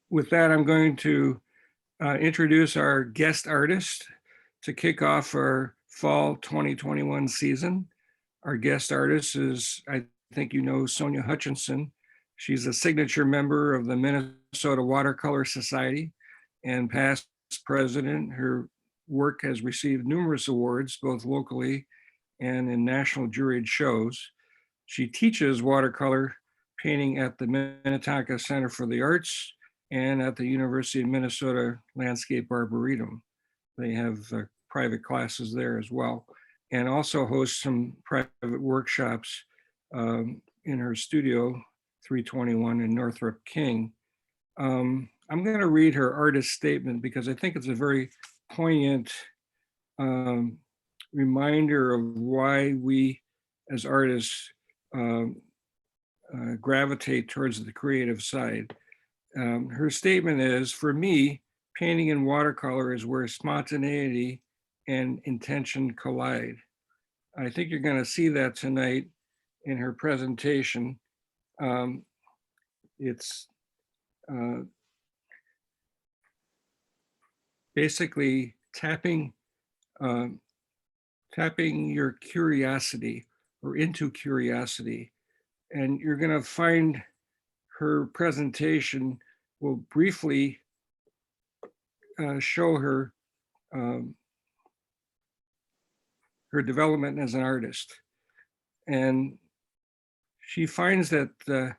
with that, I'm going to introduce our guest artist to kick off our fall 2021 season. Our guest artist is, I think you know, Sonja Hutchinson. She's a signature member of the Minnesota Watercolor Society and past president. Her work has received numerous awards, both locally and in national juried shows. She teaches watercolor painting at the Minnetonka Center for the Arts and at the University of Minnesota Landscape Arboretum. They have private classes there as well, and also hosts some private workshops in her studio, 321 in Northrop King. I'm going to read her artist statement because I think it's a very poignant reminder of why we as artists gravitate towards the creative side. Her statement is, for me, painting in watercolor is where spontaneity and intention collide. I think you're going to see that tonight in her presentation. It's basically tapping your curiosity or into curiosity. And you're going to find her presentation will briefly show her her development as an artist. And she finds that the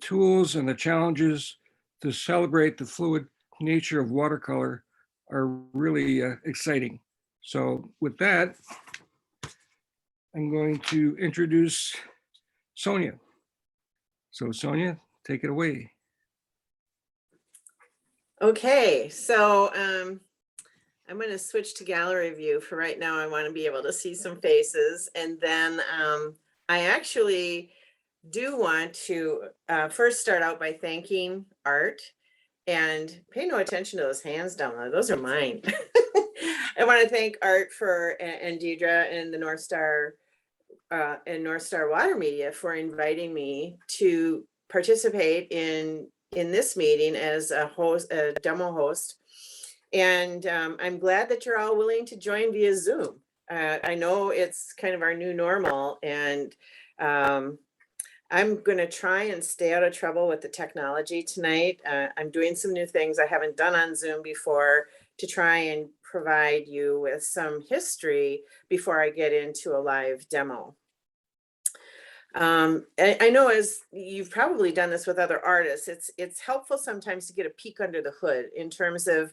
tools and the challenges to celebrate the fluid nature of watercolor are really exciting. So with that, I'm going to introduce Sonja. So Sonja, take it away. Okay, so I'm going to switch to gallery view for right now. I want to be able to see some faces, and then I actually do want to first start out by thanking Art, and pay no attention to those hands down there. Those are mine. I want to thank Art for and Deidre and the North Star Water Media for inviting me to participate in this meeting as a host, a demo host. And I'm glad that you're all willing to join via Zoom. I know it's kind of our new normal, and I'm going to try and stay out of trouble with the technology tonight. I'm doing some new things I haven't done on Zoom before to try and provide you with some history before I get into a live demo. I know, as you've probably done this with other artists, it's helpful sometimes to get a peek under the hood in terms of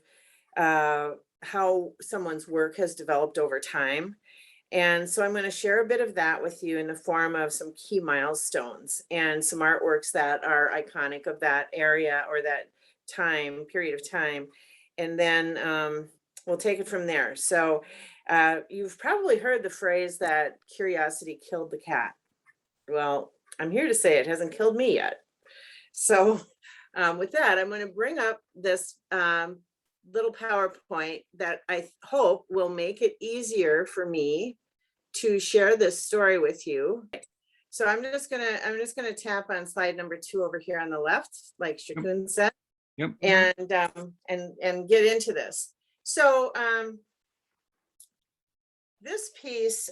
how someone's work has developed over time. And so I'm going to share a bit of that with you in the form of some key milestones and some artworks that are iconic of that area or that period of time. And then we'll take it from there. So you've probably heard the phrase that curiosity killed the cat. Well, I'm here to say it hasn't killed me yet. So with that, I'm going to bring up this little PowerPoint that I hope will make it easier for me to share this story with you. So I'm just gonna tap on slide number 2 over here on the left, like Shakun said. Yep. And get into this. So this piece,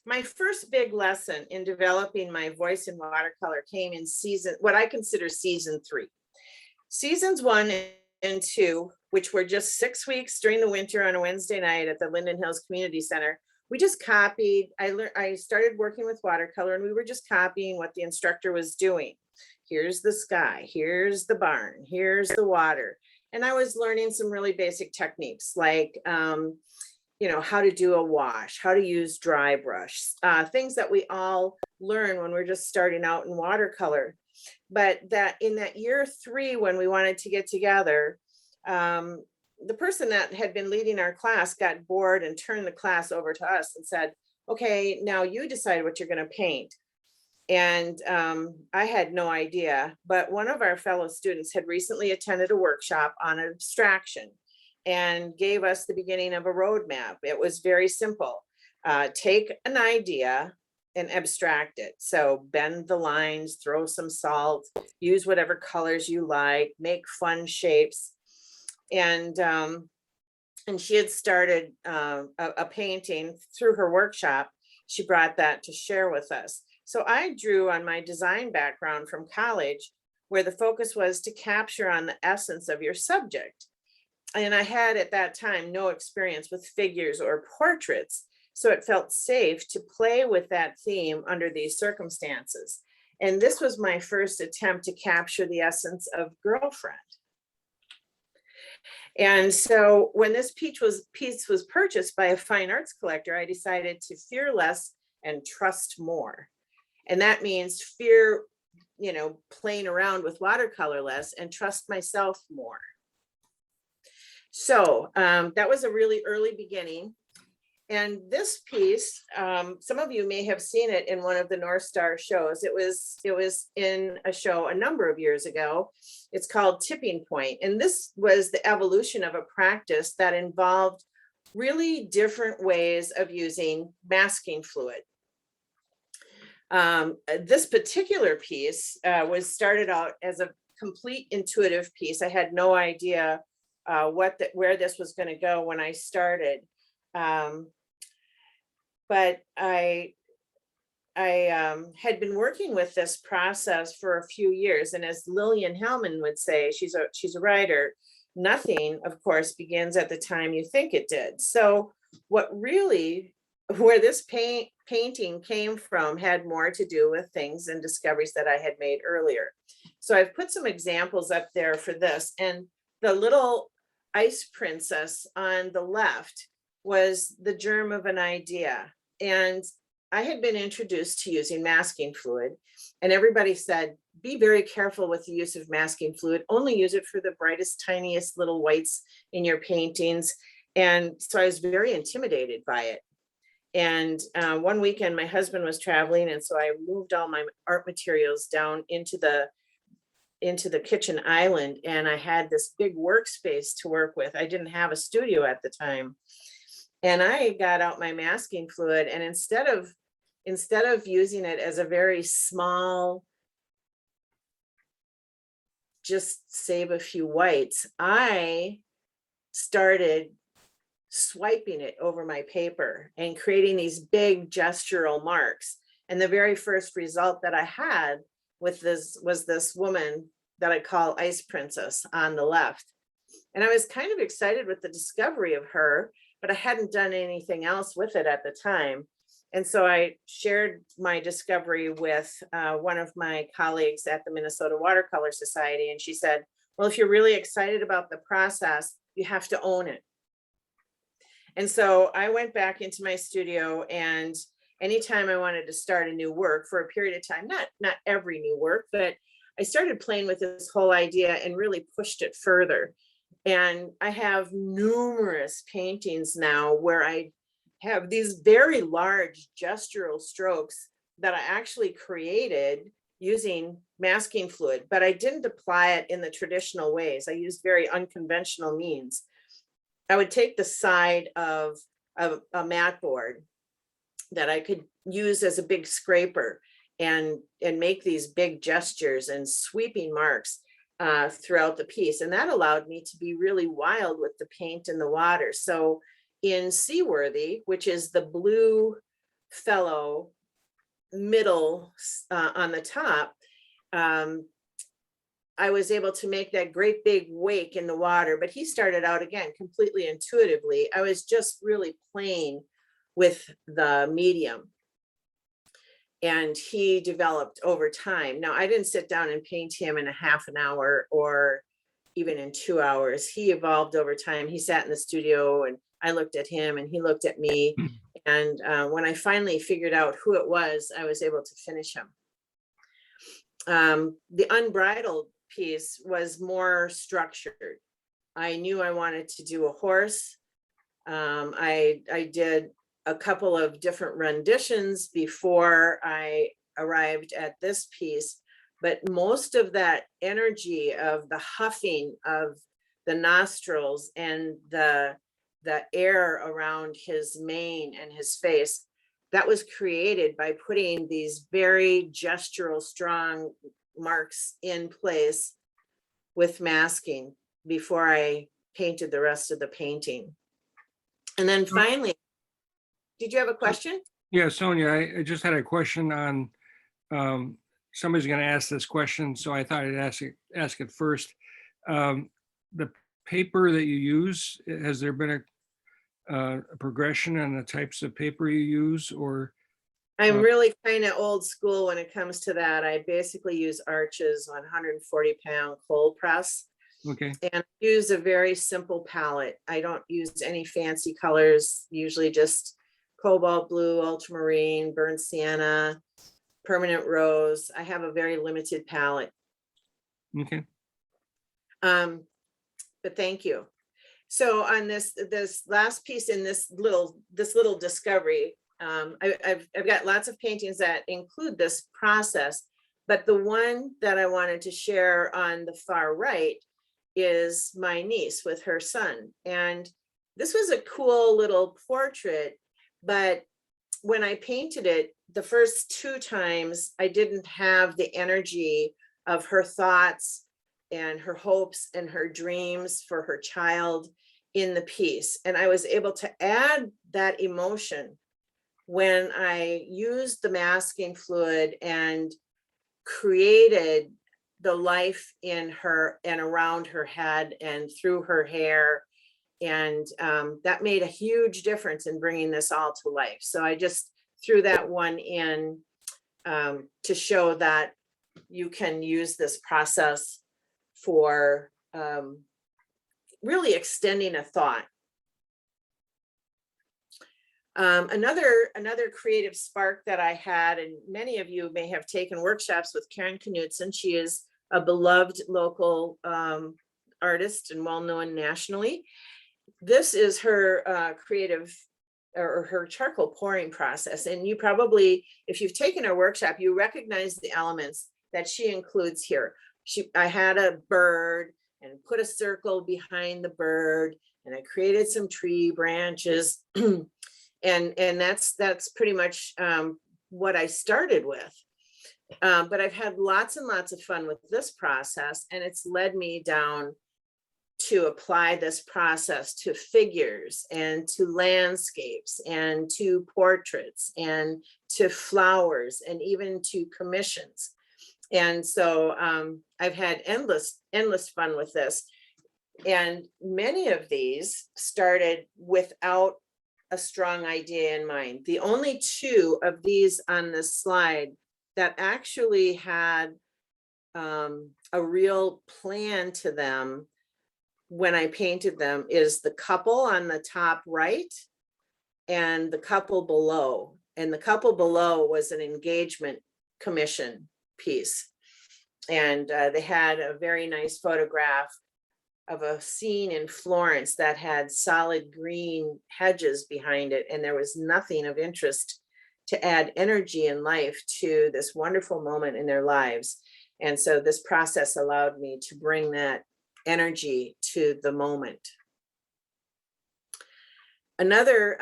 my first big lesson in developing my voice in watercolor came in what I consider season 3. Seasons 1 and 2, which were just 6 weeks during the winter on a Wednesday night at the Linden Hills Community Center, we just copied. I started working with watercolor, and we were just copying what the instructor was doing. Here's the sky, here's the barn, here's the water. And I was learning some really basic techniques like, how to do a wash, how to use dry brush, things that we all learn when we're just starting out in watercolor. But that in that year 3, when we wanted to get together, the person that had been leading our class got bored and turned the class over to us and said, okay, now you decide what you're going to paint. And I had no idea, but one of our fellow students had recently attended a workshop on abstraction and gave us the beginning of a roadmap. It was very simple. Take an idea, abstract it. So bend the lines, throw some salt, use whatever colors you like, make fun shapes. And she had started a painting through her workshop. She brought that to share with us. So I drew on my design background from college, where the focus was to capture on the essence of your subject. And I had at that time no experience with figures or portraits, so it felt safe to play with that theme under these circumstances. And this was my first attempt to capture the essence of girlfriend. And so when this piece was purchased by a fine arts collector, I decided to fear less and trust more. And that means fear, playing around with watercolor less and trust myself more. So that was a really early beginning. And this piece, some of you may have seen it in one of the North Star shows. It was in a show a number of years ago. It's called Tipping Point. And this was the evolution of a practice that involved really different ways of using masking fluid. This particular piece was started out as a complete intuitive piece. I had no idea where this was going to go when I started. But I had been working with this process for a few years. And as Lillian Hellman would say, she's a writer, nothing, of course, begins at the time you think it did. So where this painting came from had more to do with things and discoveries that I had made earlier. So I've put some examples up there for this. And the little ice princess on the left was the germ of an idea. And I had been introduced to using masking fluid, and everybody said, be very careful with the use of masking fluid. Only use it for the brightest, tiniest little whites in your paintings. And so I was very intimidated by it. And one weekend, my husband was traveling, and so I moved all my art materials down into the kitchen island, and I had this big workspace to work with. I didn't have a studio at the time. And I got out my masking fluid, and instead of using it as a very small, just save a few whites, I started swiping it over my paper and creating these big gestural marks. And the very first result that I had with this was this woman that I call Ice Princess on the left. And I was kind of excited with the discovery of her, but I hadn't done anything else with it at the time. And so I shared my discovery with one of my colleagues at the Minnesota Watercolor Society. And she said, well, if you're really excited about the process, you have to own it. And so I went back into my studio, and anytime I wanted to start a new work for a period of time, not every new work, but I started playing with this whole idea and really pushed it further. And I have numerous paintings now where I have these very large gestural strokes that I actually created using masking fluid, but I didn't apply it in the traditional ways. I used very unconventional means. I would take the side of a mat board that I could use as a big scraper and make these big gestures and sweeping marks throughout the piece. And that allowed me to be really wild with the paint and the water. So in Seaworthy, which is the blue fellow middle on the top, I was able to make that great big wake in the water, but he started out again completely intuitively. I was just really playing with the medium, and he developed over time. Now, I didn't sit down and paint him in a half an hour or even in 2 hours. He evolved over time. He sat in the studio, and I looked at him and he looked at me. And when I finally figured out who it was, I was able to finish him. The Unbridled piece was more structured. I knew I wanted to do a horse. I did a couple of different renditions before I arrived at this piece, but most of that energy of the huffing of the nostrils and the air around his mane and his face that was created by putting these very gestural, strong marks in place with masking before I painted the rest of the painting. And then finally, did you have a question? Yeah, Sonia, I just had a question on, somebody's going to ask this question, so I thought I'd ask it first. The paper that you use, has there been a progression in the types of paper you use, or? I'm really kind of old school when it comes to that. I basically use Arches on 140-pound cold press. Okay, And use a very simple palette. I don't use any fancy colors, usually just cobalt blue, ultramarine, burnt sienna, permanent rose. I have a very limited palette. okay. But thank you. So on this last piece in this little discovery, I've got lots of paintings that include this process, but the one that I wanted to share on the far right is my niece with her son. And this was a cool little portrait, but when I painted it, the first 2 times, I didn't have the energy of her thoughts and her hopes and her dreams for her child in the piece. And I was able to add that emotion when I used the masking fluid and created the life in her and around her head and through her hair. And that made a huge difference in bringing this all to life. So I just threw that one in to show that you can use this process for really extending a thought. Another creative spark that I had, and many of you may have taken workshops with Karen Knutson. She is a beloved local artist and well-known nationally. This is her creative or her charcoal pouring process. And you probably, if you've taken her workshop, you recognize the elements that she includes here. I had a bird and put a circle behind the bird, and I created some tree branches. And that's pretty much what I started with. But I've had lots and lots of fun with this process, and it's led me down to apply this process to figures and to landscapes and to portraits and to flowers and even to commissions. And so I've had endless fun with this. And many of these started without a strong idea in mind. The only 2 of these on this slide that actually had a real plan to them when I painted them is the couple on the top right and the couple below. And the couple below was an engagement commission piece. And they had a very nice photograph of a scene in Florence that had solid green hedges behind it. And there was nothing of interest to add energy and life to this wonderful moment in their lives. And so this process allowed me to bring that energy to the moment. Another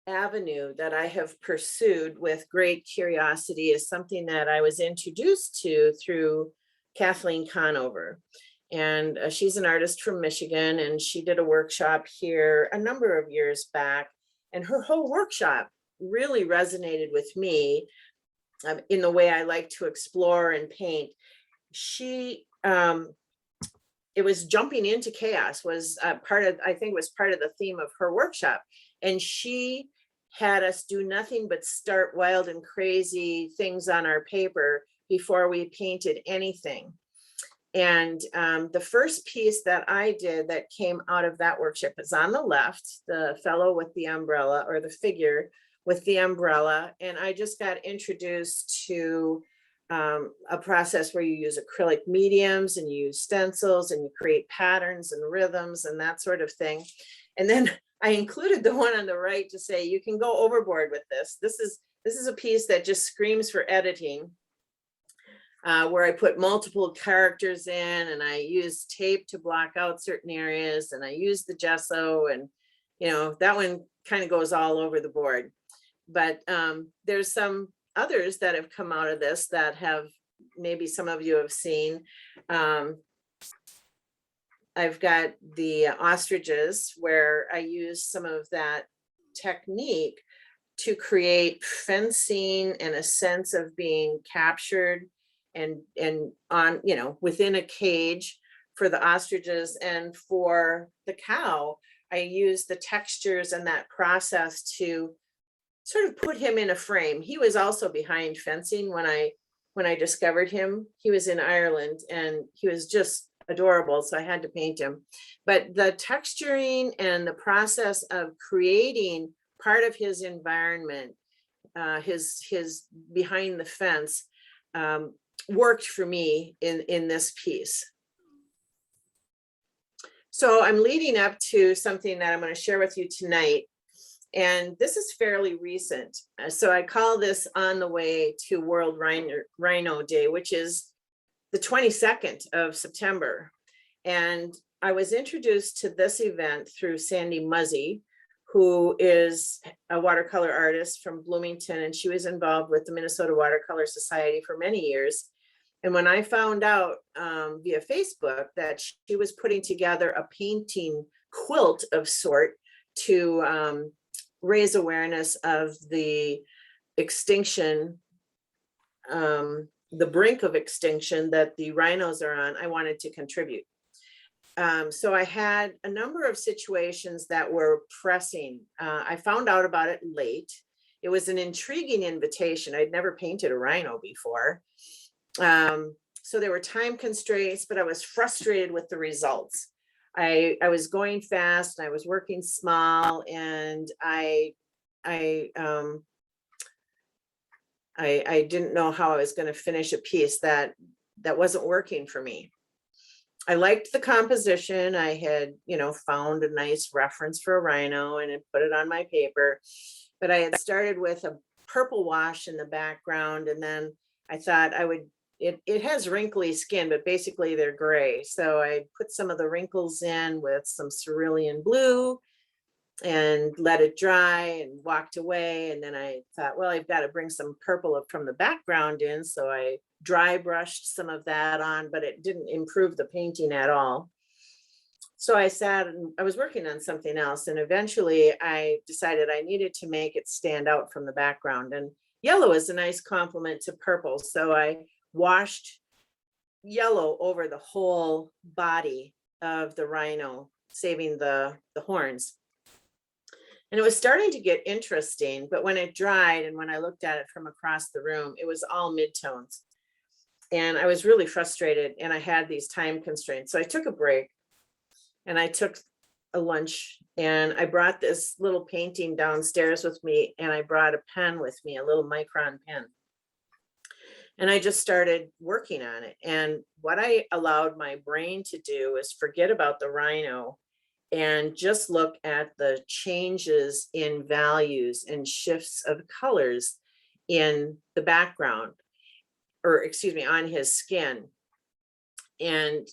avenue that I have pursued with great curiosity is something that I was introduced to through Kathleen Conover. And she's an artist from Michigan, and she did a workshop here a number of years back. And her whole workshop really resonated with me in the way I like to explore and paint. It was jumping into chaos was I think it was part of the theme of her workshop. And she had us do nothing but start wild and crazy things on our paper before we painted anything. And the first piece that I did that came out of that workshop is on the left, the fellow with the umbrella, or the figure with the umbrella. And I just got introduced to a process where you use acrylic mediums and you use stencils and you create patterns and rhythms and that sort of thing. And then I included the one on the right to say, you can go overboard with this. This is a piece that just screams for editing. where I put multiple characters in, and I used tape to block out certain areas, and I used the gesso, and that one kind of goes all over the board. But there's some others that have come out of this that have maybe some of you have seen. I've got the ostriches, where I use some of that technique to create fencing and a sense of being captured and on, within a cage for the ostriches. And for the cow, I use the textures and that process to sort of put him in a frame. He was also behind fencing when I discovered him. He was in Ireland, and he was just adorable, so I had to paint him. But the texturing and the process of creating part of his environment, his behind the fence, worked for me in this piece. So I'm leading up to something that I'm going to share with you tonight. And this is fairly recent. So I call this On the Way to World Rhino Day, which is the 22nd of September. And I was introduced to this event through Sandy Muzzy, who is a watercolor artist from Bloomington, and she was involved with the Minnesota Watercolor Society for many years. And when I found out via Facebook that she was putting together a painting quilt of sort to raise awareness of the extinction, the brink of extinction that the rhinos are on, I wanted to contribute. So I had a number of situations that were pressing. I found out about it late. It was an intriguing invitation. I'd never painted a rhino before. So there were time constraints, but I was frustrated with the results. I was going fast, and I was working small, and I didn't know how I was going to finish a piece that wasn't working for me. I liked the composition. I had, found a nice reference for a rhino and had put it on my paper, but I had started with a purple wash in the background, and then I thought it has wrinkly skin, but basically they're gray. So I put some of the wrinkles in with some cerulean blue and let it dry and walked away. And then I thought, well, I've got to bring some purple from the background in. So I dry brushed some of that on, but it didn't improve the painting at all. So I sat and I was working on something else. And eventually I decided I needed to make it stand out from the background. And yellow is a nice complement to purple. So I washed yellow over the whole body of the rhino, saving the horns. And it was starting to get interesting, but when it dried and when I looked at it from across the room, it was all midtones. And I was really frustrated, and I had these time constraints. So I took a break and I took a lunch, and I brought this little painting downstairs with me, and I brought a pen with me, a little micron pen. And I just started working on it. And what I allowed my brain to do is forget about the rhino and just look at the changes in values and shifts of colors in the background, or excuse me, on his skin. And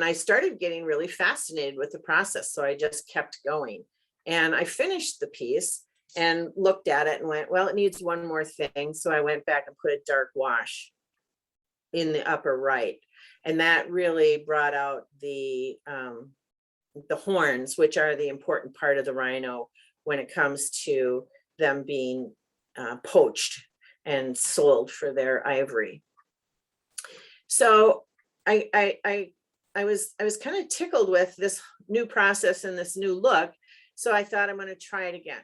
I started getting really fascinated with the process. So I just kept going, and I finished the piece and looked at it and went, well, it needs one more thing. So I went back and put a dark wash in the upper right. And that really brought out the horns, which are the important part of the rhino when it comes to them being poached and sold for their ivory. So I was kind of tickled with this new process and this new look. So I thought, I'm going to try it again.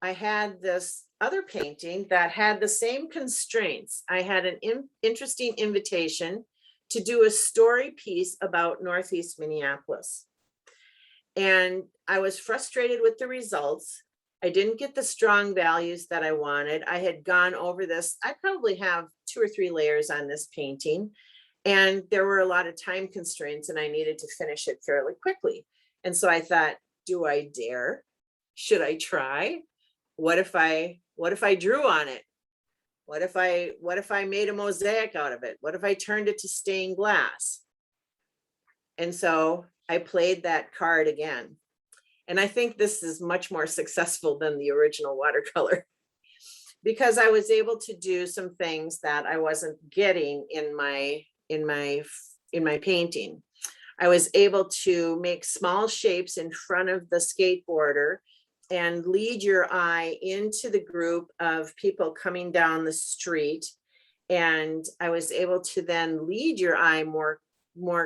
I had this other painting that had the same constraints. I had an interesting invitation to do a story piece about Northeast Minneapolis. And I was frustrated with the results. I didn't get the strong values that I wanted. I had gone over this. I probably have 2 or 3 layers on this painting, and there were a lot of time constraints, and I needed to finish it fairly quickly. And so I thought, do I dare? Should I try? What if I drew on it? What if I made a mosaic out of it? What if I turned it to stained glass? And so I played that card again. And I think this is much more successful than the original watercolor because I was able to do some things that I wasn't getting in my painting. I was able to make small shapes in front of the skateboarder and lead your eye into the group of people coming down the street. And I was able to then lead your eye more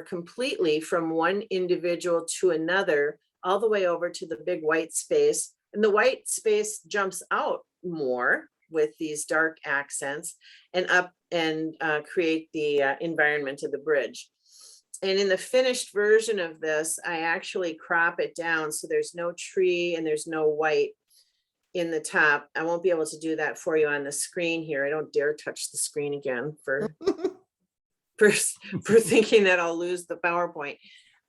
completely from one individual to another, all the way over to the big white space. And the white space jumps out more with these dark accents and up and create the environment of the bridge. And in the finished version of this, I actually crop it down so there's no tree and there's no white in the top. I won't be able to do that for you on the screen here. I don't dare touch the screen again for thinking that I'll lose the PowerPoint.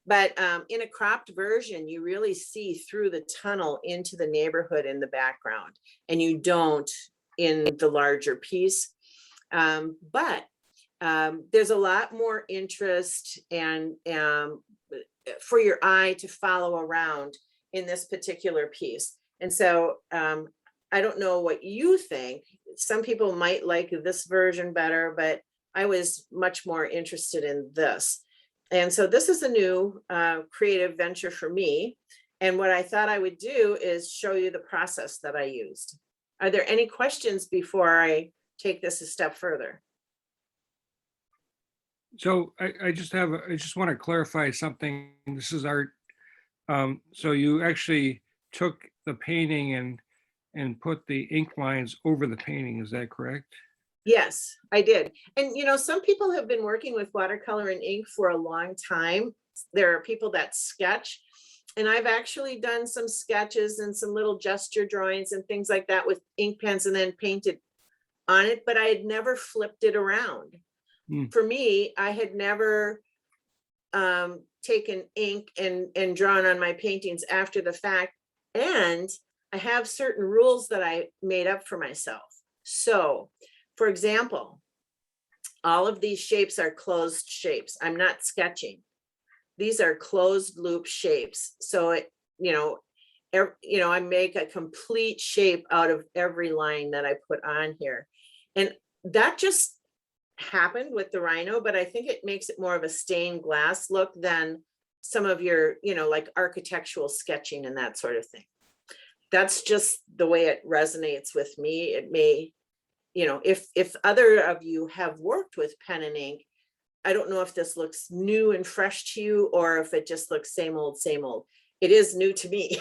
But in a cropped version, you really see through the tunnel into the neighborhood in the background, and you don't in the larger piece. But there's a lot more interest and for your eye to follow around in this particular piece. And so I don't know what you think. Some people might like this version better, but I was much more interested in this. And so this is a new creative venture for me. And what I thought I would do is show you the process that I used. Are there any questions before I take this a step further? So I just want to clarify something. This is art. So you actually took the painting and put the ink lines over the painting. Is that correct? Yes, I did. And some people have been working with watercolor and ink for a long time. There are people that sketch, and I've actually done some sketches and some little gesture drawings and things like that with ink pens and then painted on it, but I had never flipped it around. For me, I had never taken ink and drawn on my paintings after the fact. And I have certain rules that I made up for myself. So, for example, all of these shapes are closed shapes. I'm not sketching. These are closed loop shapes. So I make a complete shape out of every line that I put on here. And that just happened with the rhino, but I think it makes it more of a stained glass look than some of your, like architectural sketching and that sort of thing. That's just the way it resonates with me. It may, if other of you have worked with pen and ink, I don't know if this looks new and fresh to you or if it just looks same old, same old. It is new to me.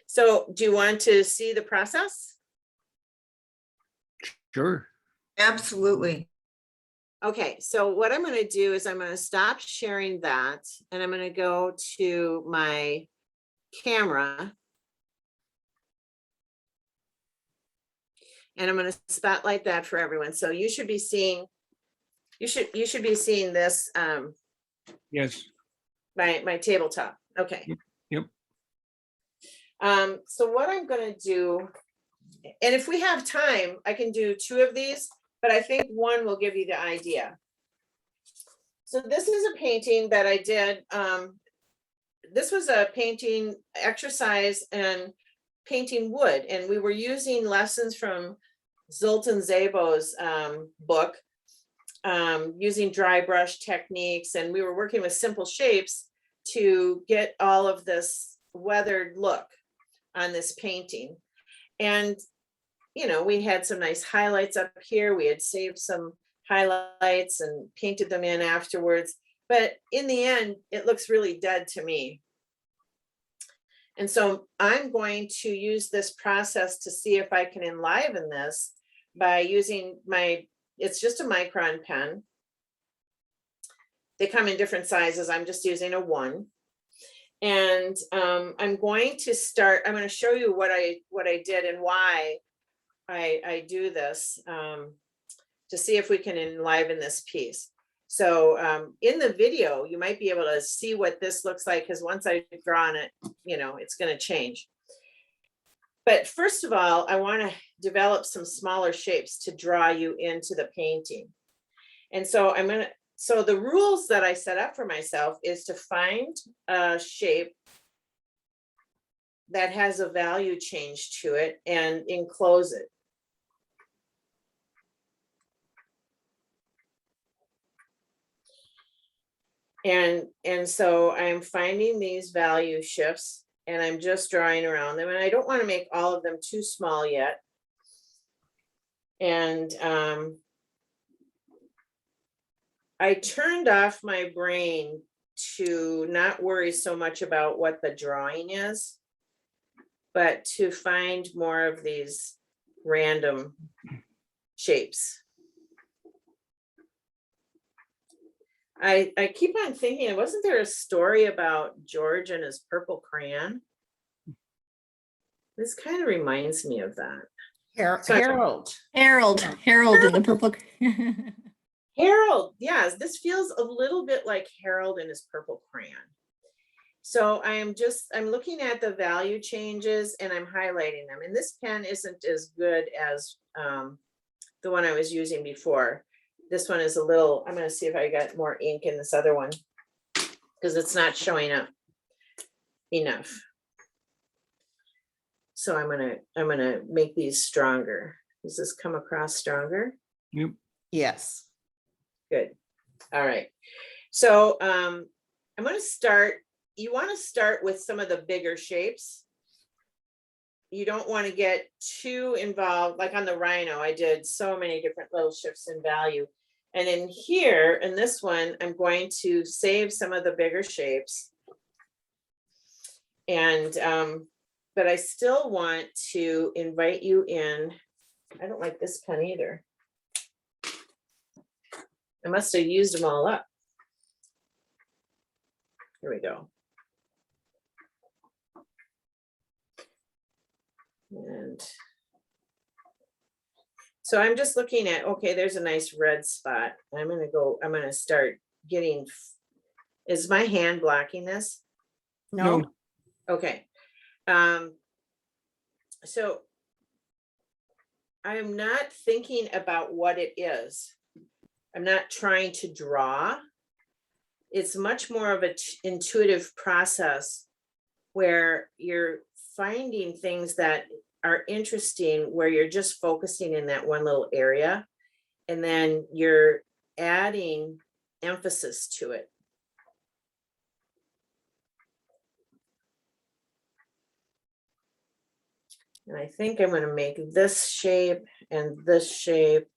So do you want to see the process? Sure. Absolutely. Okay, so what I'm going to do is I'm going to stop sharing that and I'm going to go to my camera. And I'm going to spotlight that for everyone. So you should be seeing, you should be seeing this. Yes. My tabletop. Okay. Yep. So what I'm going to do, and if we have time, I can do 2 of these, but I think one will give you the idea. So this is a painting that I did. This was a painting exercise and painting wood, and we were using lessons from Zoltan Szabo's book, using dry brush techniques, and we were working with simple shapes to get all of this weathered look on this painting. And we had some nice highlights up here. We had saved some highlights and painted them in afterwards, but in the end it looks really dead to me. And so I'm going to use this process to see if I can enliven this by using it's just a micron pen. They come in different sizes. I'm just using a 1. And I'm going to show you what I did and why I do this to see if we can enliven this piece. So in the video, you might be able to see what this looks like, because once I've drawn it, it's going to change. But first of all, I want to develop some smaller shapes to draw you into the painting. And so so the rules that I set up for myself is to find a shape that has a value change to it and enclose it. And so I'm finding these value shifts and I'm just drawing around them, and I don't want to make all of them too small yet. And I turned off my brain to not worry so much about what the drawing is, but to find more of these random shapes. I keep on thinking, wasn't there a story about George and his purple crayon? This kind of reminds me of that. Harold. Harold in the purple. Harold, yes, this feels a little bit like Harold and his purple crayon. So I'm looking at the value changes and I'm highlighting them. And this pen isn't as good as the one I was using before. This one is a little, I'm going to see if I got more ink in this other one because it's not showing up enough. So I'm going to make these stronger. Does this come across stronger? Yep. Yes. Good. All right. So I'm going to start. You want to start with some of the bigger shapes. You don't want to get too involved. Like on the rhino, I did so many different little shifts in value. And in here, in this one, I'm going to save some of the bigger shapes. And, but I still want to invite you in. I don't like this pen either. I must have used them all up. Here we go. And so I'm just looking at, okay, there's a nice red spot. I'm going to start getting, is my hand blocking this? No. Okay. So I'm not thinking about what it is. I'm not trying to draw. It's much more of an intuitive process where you're finding things that are interesting, where you're just focusing in that one little area, and then you're adding emphasis to it. And I think I'm going to make this shape and this shape.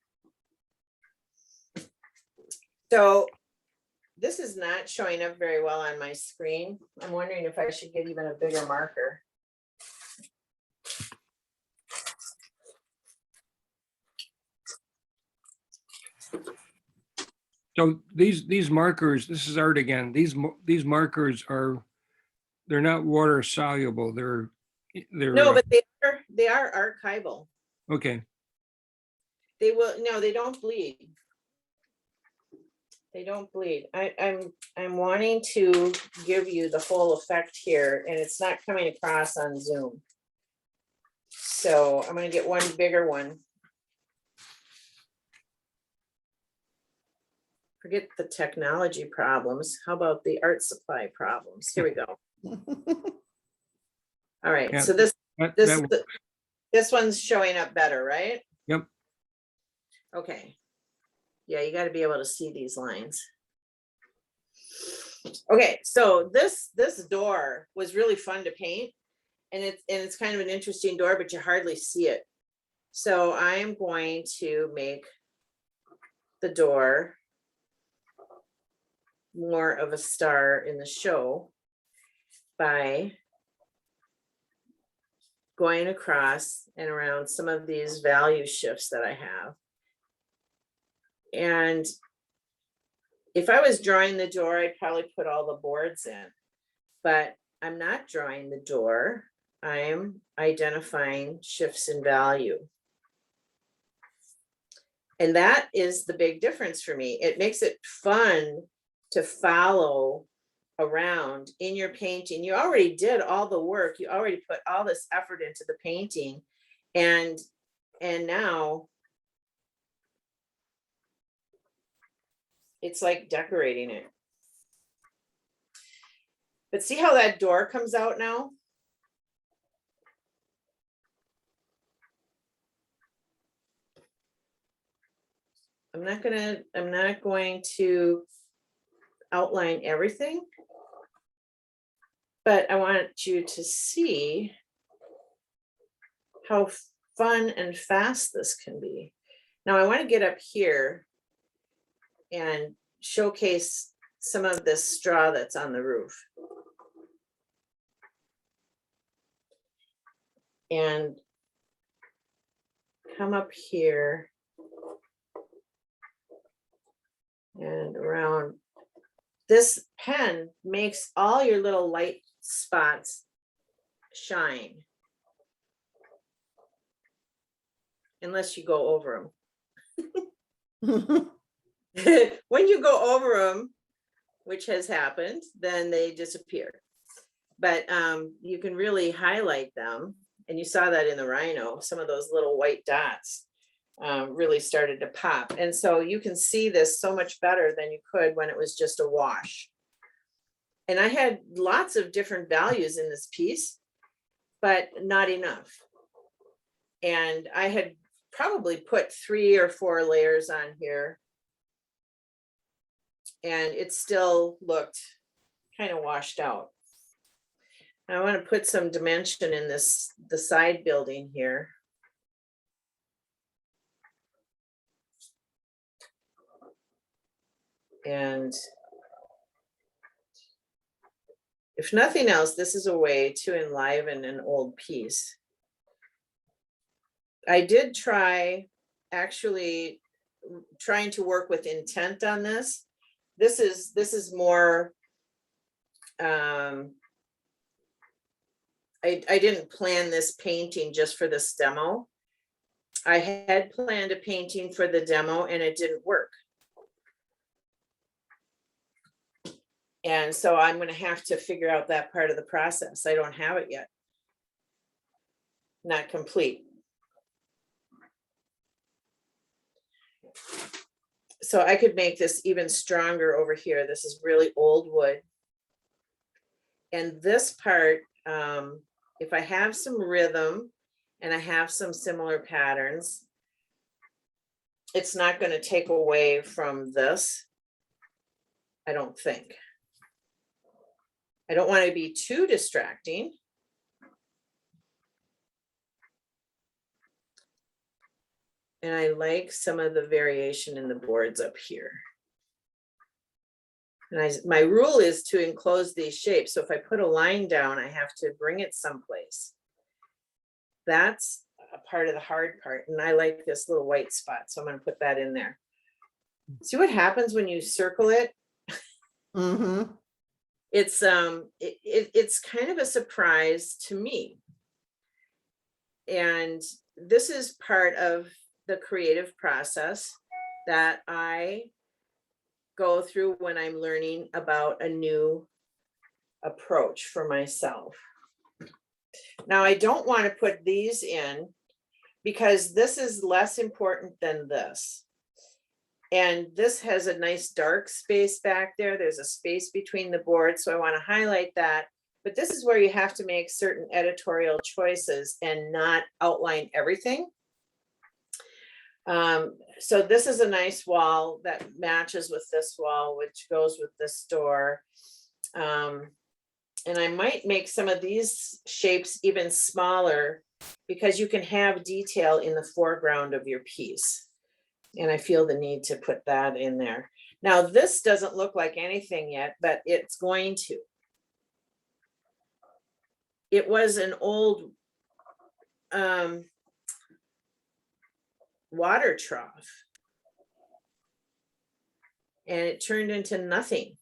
So this is not showing up very well on my screen. I'm wondering if I should get even a bigger marker. So these markers, this is art again. These markers they're not water soluble. They're No, but they are archival. okay. They will, no, they don't bleed. They don't bleed. I'm wanting to give you the whole effect here, and it's not coming across on Zoom. So I'm going to get one bigger one. Forget the technology problems. How about the art supply problems? Here we go. All right. Yeah, So this one's showing up better, right? Yep. Okay. Yeah, you got to be able to see these lines. Okay, so this door was really fun to paint, and it's kind of an interesting door, but you hardly see it. So I am going to make the door more of a star in the show by going across and around some of these value shifts that I have. And if I was drawing the door, I'd probably put all the boards in, but I'm not drawing the door. I'm identifying shifts in value. And that is the big difference for me. It makes it fun to follow around in your painting. You already did all the work. You already put all this effort into the painting. And now it's like decorating it. But see how that door comes out now? I'm not going to outline everything, but I want you to see how fun and fast this can be. Now I want to get up here and showcase some of this straw that's on the roof. And come up here and around. This pen makes all your little light spots shine. Unless you go over them. When you go over them, which has happened, then they disappear. But you can really highlight them. And you saw that in the rhino, some of those little white dots really started to pop. And so you can see this so much better than you could when it was just a wash. And I had lots of different values in this piece, but not enough. And I had probably put 3 or 4 layers on here. And it still looked kind of washed out. I want to put some dimension in the side building here. And if nothing else, this is a way to enliven an old piece. I did try actually trying to work with intent on this. This is more, I didn't plan this painting just for this demo. I had planned a painting for the demo and it didn't work. And so I'm going to have to figure out that part of the process. I don't have it yet. Not complete. So I could make this even stronger over here. This is really old wood. And this part, if I have some rhythm and I have some similar patterns, it's not going to take away from this, I don't think. I don't want to be too distracting. And I like some of the variation in the boards up here. And my rule is to enclose these shapes. So if I put a line down, I have to bring it someplace. That's a part of the hard part. And I like this little white spot. So I'm going to put that in there. See what happens when you circle it? Mm-hmm. It's kind of a surprise to me. And this is part of the creative process that I go through when I'm learning about a new approach for myself. Now, I don't want to put these in because this is less important than this. And this has a nice dark space back there. There's a space between the boards. So I want to highlight that. But this is where you have to make certain editorial choices and not outline everything. So this is a nice wall that matches with this wall, which goes with this door. And I might make some of these shapes even smaller because you can have detail in the foreground of your piece. And I feel the need to put that in there. Now, this doesn't look like anything yet, but it's going to. It was an old water trough. And it turned into nothing.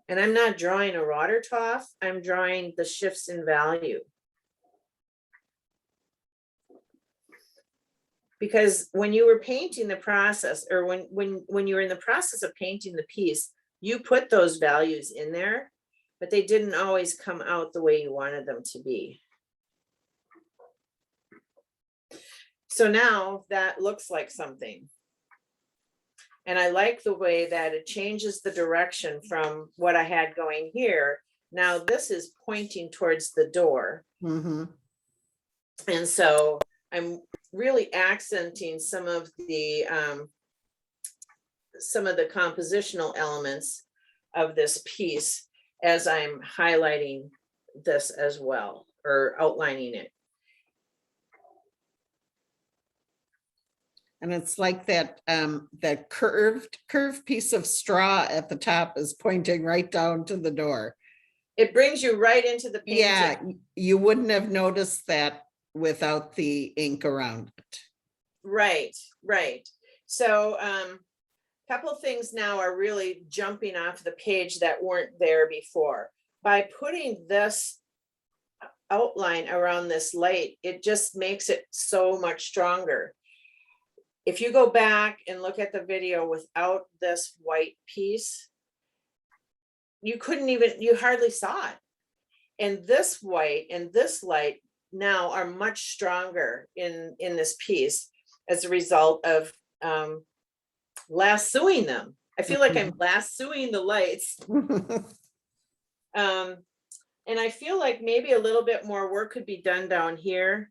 And I'm not drawing a water trough, I'm drawing the shifts in value. Because when you were painting the process, or when you were in the process of painting the piece, you put those values in there, but they didn't always come out the way you wanted them to be. So now that looks like something. And I like the way that it changes the direction from what I had going here. Now this is pointing towards the door. Mm-hmm. And so I'm really accenting some of the compositional elements of this piece as I'm highlighting this as well, or outlining it. And it's like that that curved piece of straw at the top is pointing right down to the door. It brings you right into the painting. Yeah, you wouldn't have noticed that without the ink around it. Right, right. So a couple of things now are really jumping off the page that weren't there before. By putting this outline around this light, it just makes it so much stronger. If you go back and look at the video without this white piece, you hardly saw it. And this white and this light now are much stronger in this piece as a result of lassoing them. I feel like I'm lassoing the lights. And I feel like maybe a little bit more work could be done down here.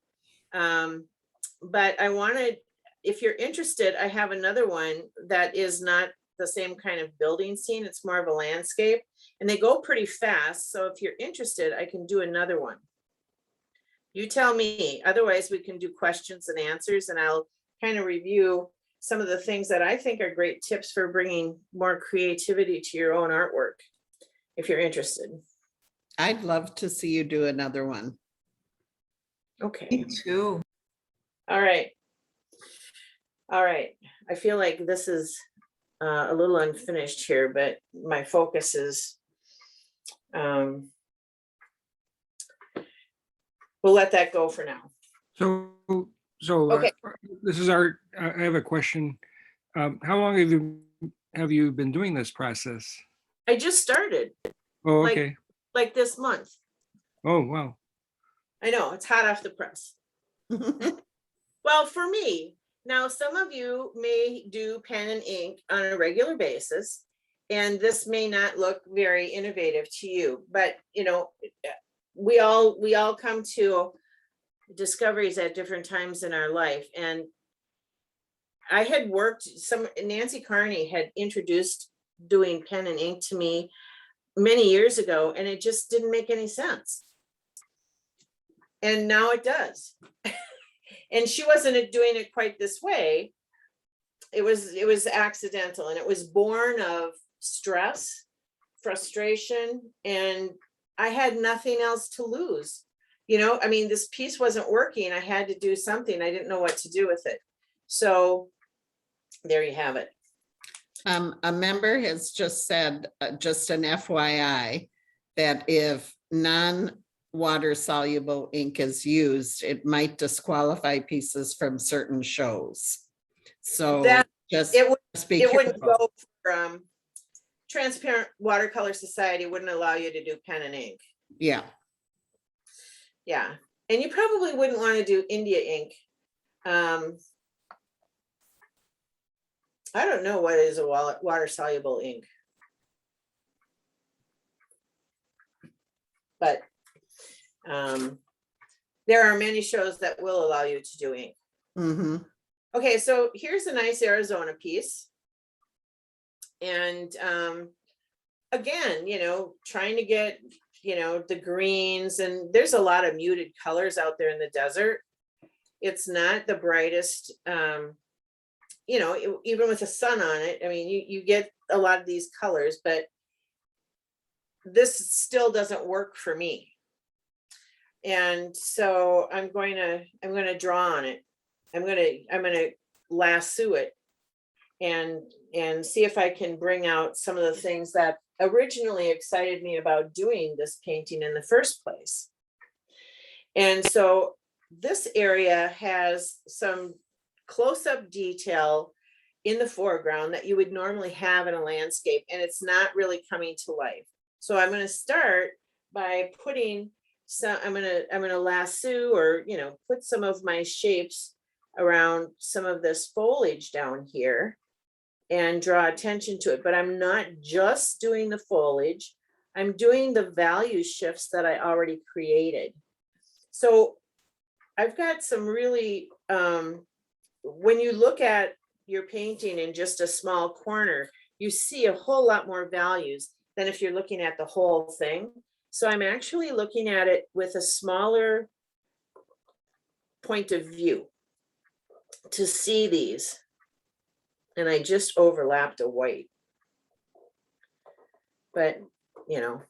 But I wanted, if you're interested, I have another one that is not the same kind of building scene. It's more of a landscape and they go pretty fast. So if you're interested, I can do another one. You tell me, otherwise we can do questions and answers and I'll kind of review some of the things that I think are great tips for bringing more creativity to your own artwork, if you're interested. I'd love to see you do another one. Okay. Me too. All right. All right. I feel like this is a little unfinished here, but my focus is, we'll let that go for now. So Okay. this is I have a question. How long have you been doing this process? I just started Oh, Like- okay. like this month. Oh, wow. I know it's hot off the press. Well, for me, now some of you may do pen and ink on a regular basis, and this may not look very innovative to you, but you know, we all come to discoveries at different times in our life. And I had Nancy Carney had introduced doing pen and ink to me many years ago, and it just didn't make any sense. And now it does. And she wasn't doing it quite this way. It was accidental, and it was born of stress, frustration, and I had nothing else to lose. You know, I mean, this piece wasn't working. I had to do something. I didn't know what to do with it. So there you have it. A member has just said, just an FYI, that if non-water soluble ink is used, it might disqualify pieces from certain shows. So That- just It be wouldn't careful. go for Transparent Watercolor Society wouldn't allow you to do pen and ink. Yeah, Yeah, and you probably wouldn't want to do India ink. I don't know what is a water soluble ink. But there are many shows that will allow you to do ink. mm-hmm. Okay, so here's a nice Arizona piece. And again, you know, trying to get, you know, the greens, and there's a lot of muted colors out there in the desert. It's not the brightest, you know, even with the sun on it. I mean, you get a lot of these colors, but this still doesn't work for me. And so I'm going to draw on it. I'm going to lasso it and see if I can bring out some of the things that originally excited me about doing this painting in the first place. And so this area has some close-up detail in the foreground that you would normally have in a landscape, and it's not really coming to life. So I'm going to start by putting some, I'm going to lasso, or, you know, put some of my shapes around some of this foliage down here and draw attention to it. But I'm not just doing the foliage, I'm doing the value shifts that I already created. So I've got some really, when you look at your painting in just a small corner, you see a whole lot more values than if you're looking at the whole thing. So I'm actually looking at it with a smaller point of view to see these. And I just overlapped a white. But, you know,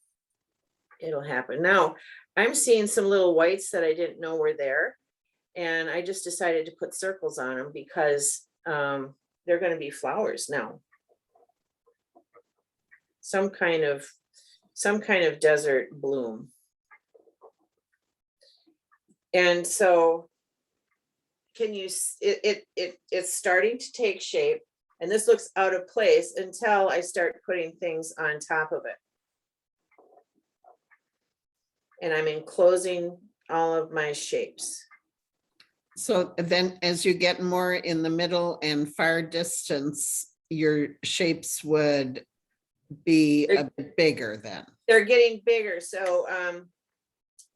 it'll happen. Now, I'm seeing some little whites that I didn't know were there. And I just decided to put circles on them because they're going to be flowers now. Some kind of desert bloom. And so can you, it's starting to take shape, and this looks out of place until I start putting things on top of it. And I'm enclosing all of my shapes. So then as you get more in the middle and far distance, your shapes would be a bit bigger then. They're getting bigger. So,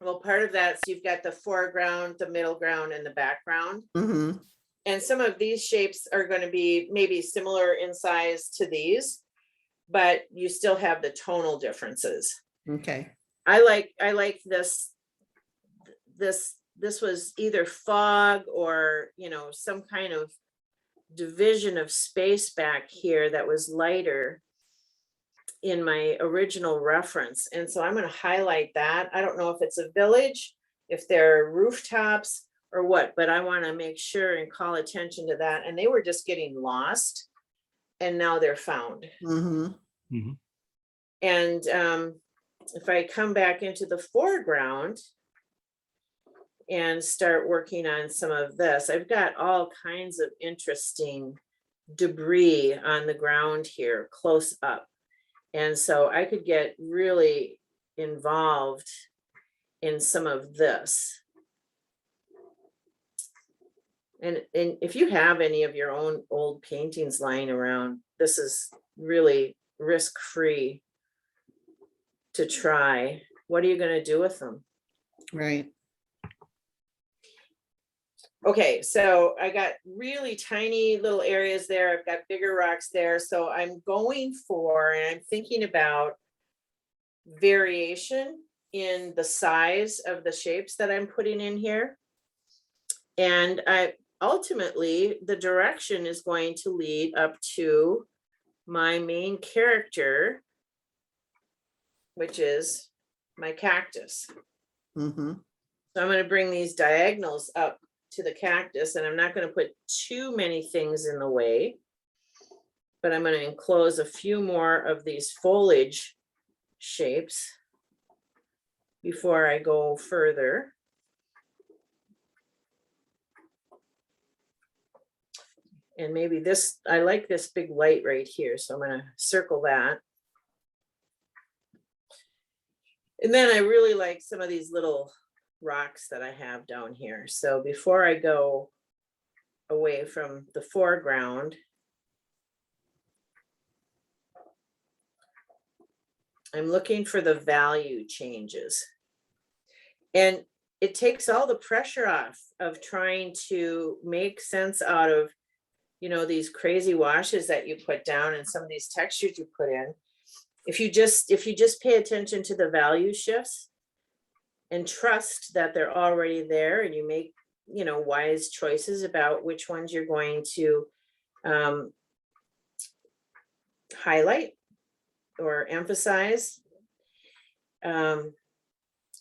well, part of that is you've got the foreground, the middle ground, and the background. Mhm. And some of these shapes are going to be maybe similar in size to these, but you still have the tonal differences. Okay. I like this was either fog or, you know, some kind of division of space back here that was lighter in my original reference. And so I'm going to highlight that. I don't know if it's a village, if they're rooftops or what, but I want to make sure and call attention to that. And they were just getting lost, and now they're found. Mhm. And if I come back into the foreground and start working on some of this, I've got all kinds of interesting debris on the ground here close up. And so I could get really involved in some of this. And if you have any of your own old paintings lying around, this is really risk-free to try. What are you going to do with them? Right. Okay, so I got really tiny little areas there. I've got bigger rocks there. So I'm going for, and I'm thinking about variation in the size of the shapes that I'm putting in here. And ultimately, the direction is going to lead up to my main character, which is my cactus. Mhm. So I'm going to bring these diagonals up to the cactus, and I'm not going to put too many things in the way, but I'm going to enclose a few more of these foliage shapes before I go further. And maybe this, I like this big light right here, so I'm going to circle that. And then I really like some of these little rocks that I have down here. So before I go away from the foreground, I'm looking for the value changes. And it takes all the pressure off of trying to make sense out of, you know, these crazy washes that you put down and some of these textures you put in. If you just pay attention to the value shifts and trust that they're already there, and you make, you know, wise choices about which ones you're going to highlight or emphasize,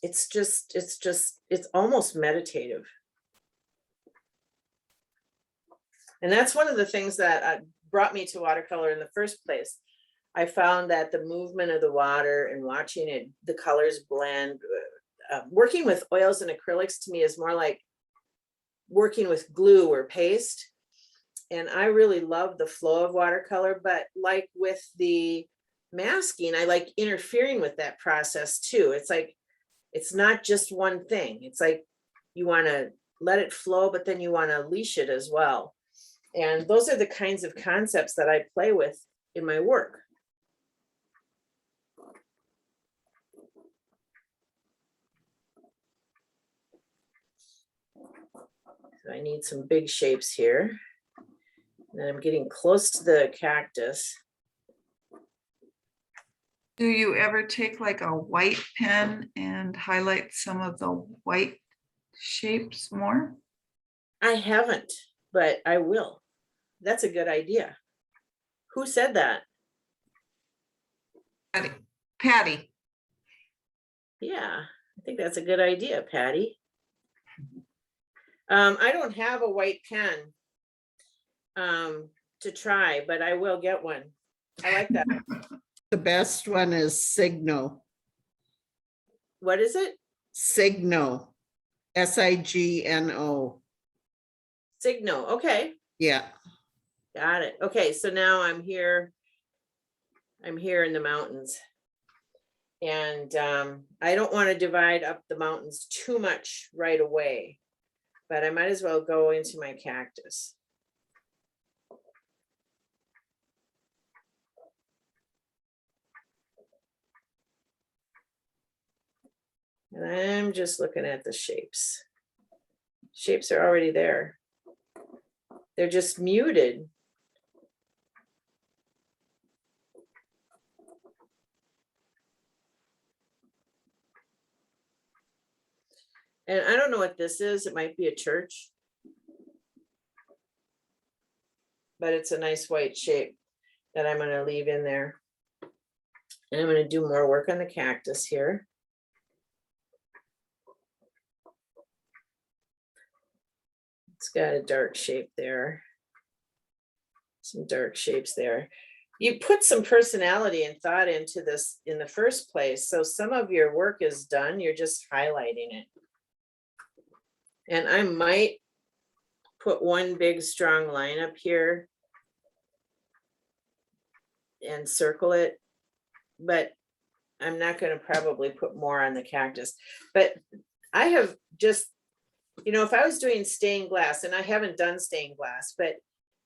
it's almost meditative. And that's one of the things that brought me to watercolor in the first place. I found that the movement of the water and watching it, the colors blend, working with oils and acrylics to me is more like working with glue or paste. And I really love the flow of watercolor, but like with the masking, I like interfering with that process too. It's like, it's not just one thing. It's like you want to let it flow, but then you want to leash it as well. And those are the kinds of concepts that I play with in my work. So I need some big shapes here. And I'm getting close to the cactus. Do you ever take like a white pen and highlight some of the white shapes more? I haven't, but I will. That's a good idea. Who said that? Patty, Yeah, I think that's a good idea, Patty. I don't have a white pen to try, but I will get one. I like that. The best one is Signo. What is it? Signo. Signo. Signo. Okay, Yeah. got it. Okay, so now I'm here. I'm here in the mountains. And I don't want to divide up the mountains too much right away, but I might as well go into my cactus. And I'm just looking at the shapes. Shapes are already there. They're just muted. And I don't know what this is. It might be a church. But it's a nice white shape that I'm going to leave in there. And I'm going to do more work on the cactus here. It's got a dark shape there. Some dark shapes there. You put some personality and thought into this in the first place. So some of your work is done. You're just highlighting it. And I might put one big strong line up here and circle it, but I'm not going to probably put more on the cactus. But I have just, you know, if I was doing stained glass, and I haven't done stained glass, but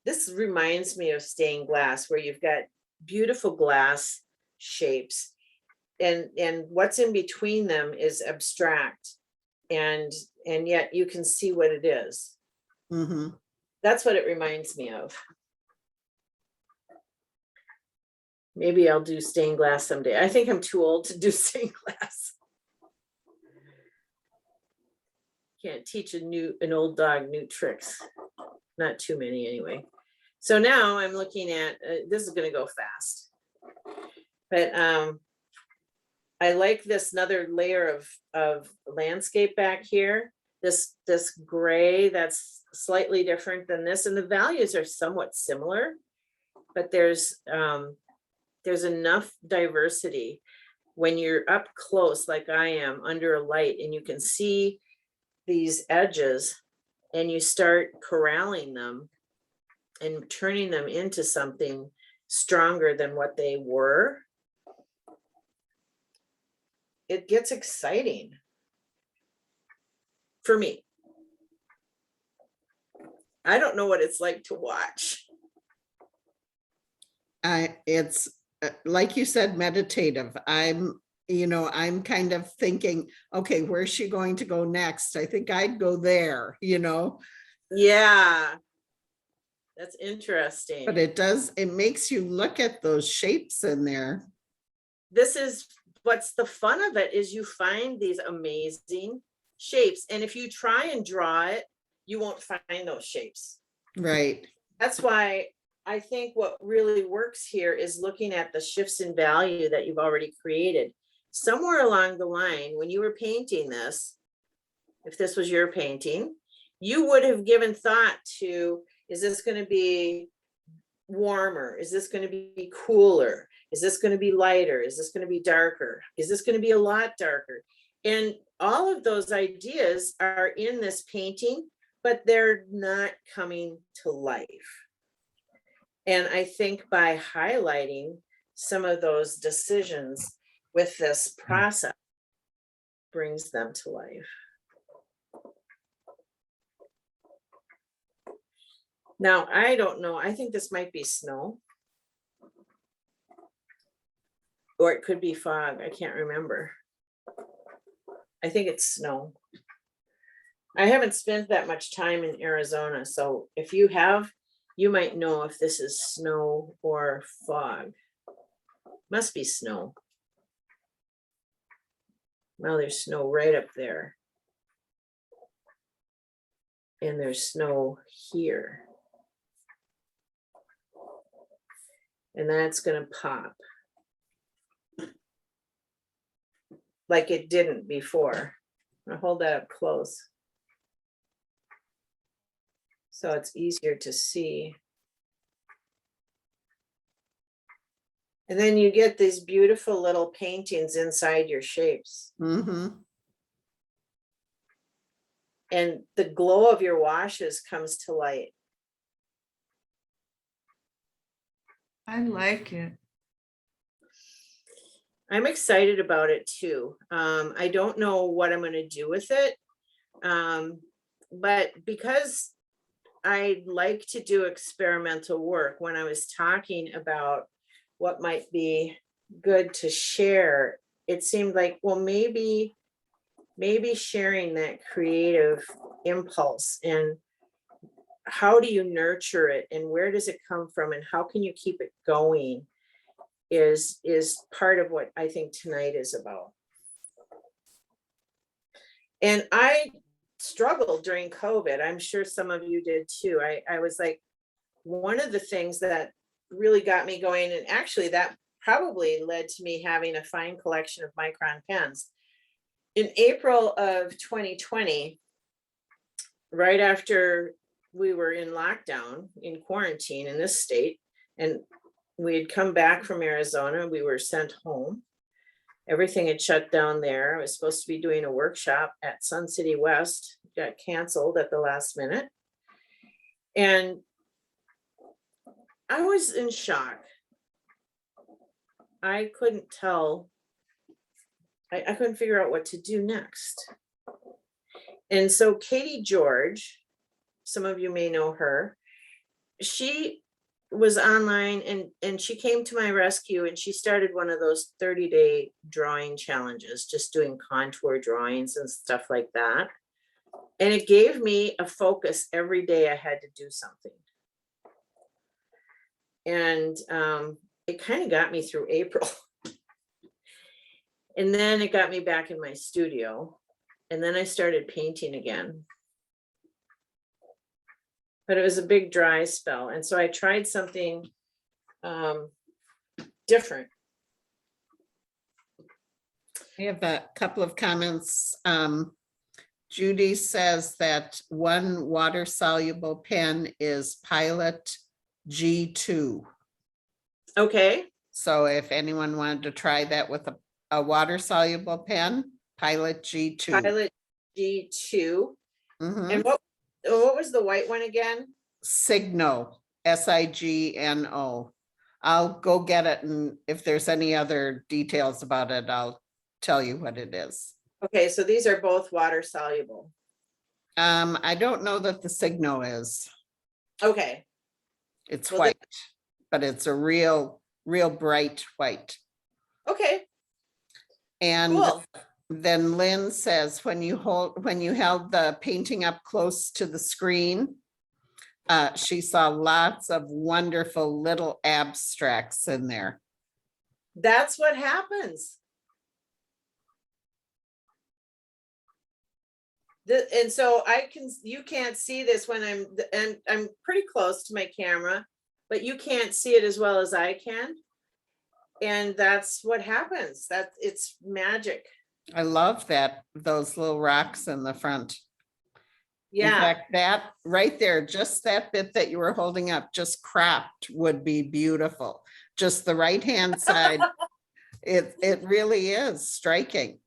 this reminds me of stained glass, where you've got beautiful glass shapes and what's in between them is abstract, and yet you can see what it is. Mm-hmm. That's what it reminds me of. Maybe I'll do stained glass someday. I think I'm too old to do stained glass. Can't teach an old dog new tricks. Not too many anyway. So now I'm looking at, this is going to go fast. But I like this another layer of landscape back here. This gray that's slightly different than this, and the values are somewhat similar, but there's enough diversity when you're up close like I am under a light and you can see these edges and you start corralling them and turning them into something stronger than what they were. It gets exciting for me. I don't know what it's like to watch. It's like you said, meditative. I'm kind of thinking, okay, where's she going to go next? I think I'd go there, Yeah, that's interesting. But it makes you look at those shapes in there. This is what's the fun of it, is you find these amazing shapes. And if you try and draw it, you won't find those shapes. Right. That's why I think what really works here is looking at the shifts in value that you've already created. Somewhere along the line, when you were painting this, if this was your painting, you would have given thought to, is this going to be warmer? Is this going to be cooler? Is this going to be lighter? Is this going to be darker? Is this going to be a lot darker? And all of those ideas are in this painting, but they're not coming to life. And I think by highlighting some of those decisions with this process brings them to life. Now, I don't know, I think this might be snow. Or it could be fog, I can't remember. I think it's snow. I haven't spent that much time in Arizona, so if you have, you might know if this is snow or fog. Must be snow. Well, there's snow right up there. And there's snow here. And that's gonna pop. Like it didn't before. I'll hold that up close. So it's easier to see. And then you get these beautiful little paintings inside your shapes. Mm-hmm. And the glow of your washes comes to light. I like it. I'm excited about it too. I don't know what I'm going to do with it. But because I like to do experimental work, when I was talking about what might be good to share, it seemed like, well, maybe sharing that creative impulse and how do you nurture it and where does it come from and how can you keep it going is part of what I think tonight is about. And I struggled during COVID. I'm sure some of you did too. I was like, one of the things that really got me going, and actually that probably led to me having a fine collection of Micron pens. In April of 2020, right after we were in lockdown, in quarantine in this state, and we had come back from Arizona, we were sent home. Everything had shut down there. I was supposed to be doing a workshop at Sun City West, got canceled at the last minute. And I was in shock. I couldn't tell. I couldn't figure out what to do next. And so Katie George, some of you may know her, she was online and she came to my rescue and she started one of those 30-day drawing challenges, just doing contour drawings and stuff like that. And it gave me a focus every day. I had to do something. And it kind of got me through April. And then it got me back in my studio. And then I started painting again. But it was a big dry spell. And so I tried something different. I have a couple of comments. Judy says that one water soluble pen is Pilot G2. Okay. So if anyone wanted to try that with a water soluble pen, Pilot G2. Pilot G2. Mhm. And what was the white one again? Signo, Signo. I'll go get it, and if there's any other details about it, I'll tell you what it is. Okay, so these are both water soluble. I don't know that the Signo is. Okay. It's Well, white, but it's a real bright white. Okay. And Cool. then Lynn says, when you held the painting up close to the screen, she saw lots of wonderful little abstracts in there. That's what happens. And so you can't see this when I'm pretty close to my camera, but you can't see it as well as I can. And that's what happens. It's magic. I love that, those little rocks in the front. In Yeah. fact, that right there, just that bit that you were holding up, just cropped would be beautiful. Just the right-hand side. It really is striking.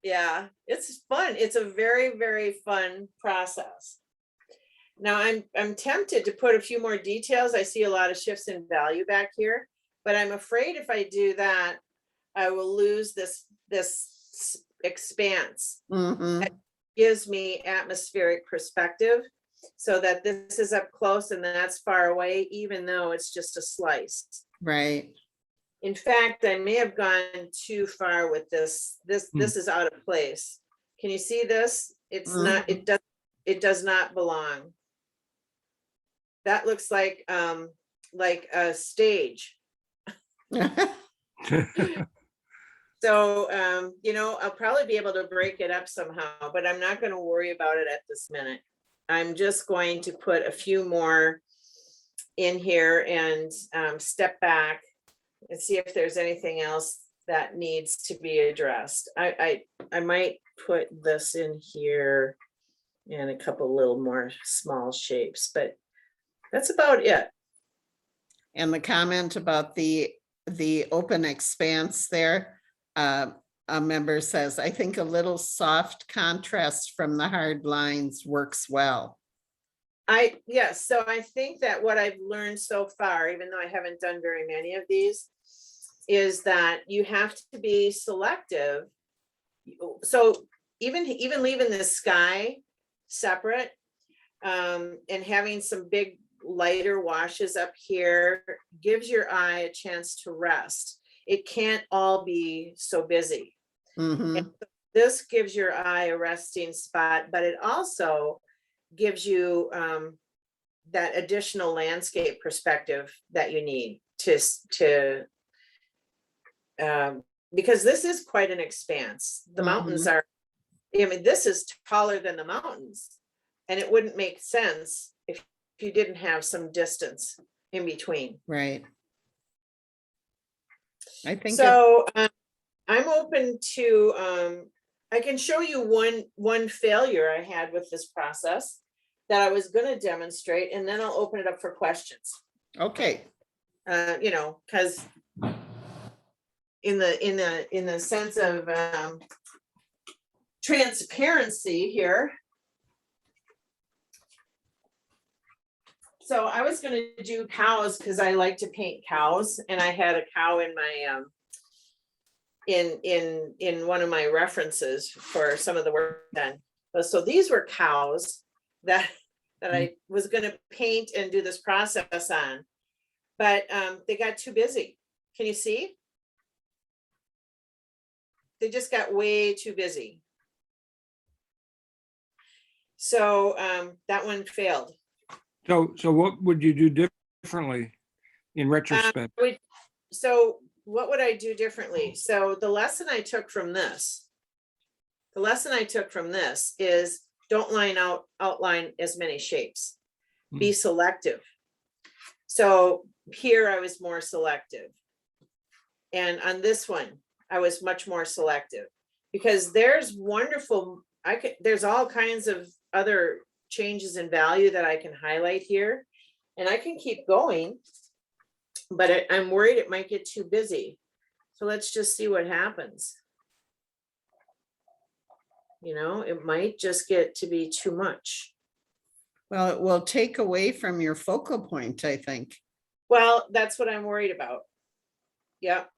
Yeah, it's fun. It's a very, very fun process. Now I'm tempted to put a few more details. I see a lot of shifts in value back here, but I'm afraid if I do that, I will lose this expanse. Mhm. Gives me atmospheric perspective so that this is up close and that's far away, even though it's just a slice. Right. In fact, I may have gone too far with this. This is out of place. Can you see this? It's not, it does not belong. That looks like a stage. So, I'll probably be able to break it up somehow, but I'm not going to worry about it at this minute. I'm just going to put a few more in here and step back and see if there's anything else that needs to be addressed. I might put this in here and a couple little more small shapes, but that's about it. And the comment about the open expanse there, a member says, I think a little soft contrast from the hard lines works well. Yes, so I think that what I've learned so far, even though I haven't done very many of these, is that you have to be selective. So even leaving the sky separate, and having some big lighter washes up here gives your eye a chance to rest. It can't all be so busy. Mhm. This gives your eye a resting spot, but it also gives you that additional landscape perspective that you need to because this is quite an expanse. The mountains are, I mean, this is taller than the mountains, and it wouldn't make sense if you didn't have some distance in between. Right. I think So I'm open to, I can show you one failure I had with this process that I was going to demonstrate, and then I'll open it up for questions. okay. Because in the sense of transparency here. So I was going to do cows because I like to paint cows, and I had a cow in my in one of my references for some of the work done. So these were cows that I was going to paint and do this process on, but they got too busy. Can you see? They just got way too busy. So that one failed. So what would you do differently in retrospect? So what would I do differently? So the lesson I took from this is don't outline as many shapes. Be selective. So here I was more selective. And on this one, I was much more selective because there's there's all kinds of other changes in value that I can highlight here, and I can keep going, but I'm worried it might get too busy. So let's just see what happens. It might just get to be too much. Well, it will take away from your focal point, I think. Well, that's what I'm worried about. Yep.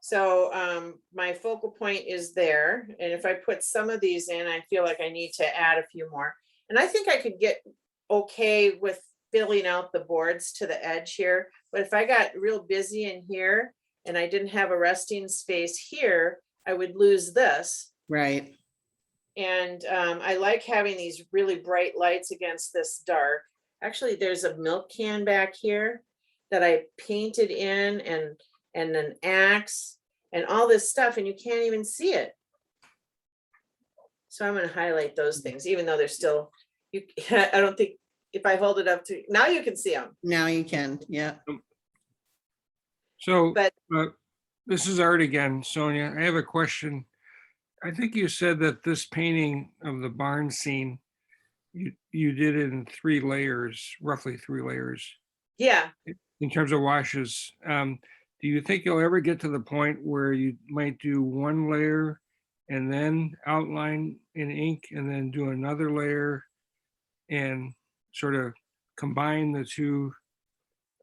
So my focal point is there. And if I put some of these in, I feel like I need to add a few more. And I think I could get okay with filling out the boards to the edge here. But if I got real busy in here and I didn't have a resting space here, I would lose this. Right. And I like having these really bright lights against this dark. Actually, there's a milk can back here that I painted in and an axe and all this stuff, and you can't even see it. So I'm going to highlight those things, even though they're still, I don't think if I hold it up to, now you can see them. Now you can, yeah. So But this is Art again, Sonja. I have a question. I think you said that this painting of the barn scene, you did it in 3 layers, roughly 3 layers. yeah, In terms of washes. Do you think you'll ever get to the point where you might do 1 layer and then outline in ink and then do another layer and sort of combine the two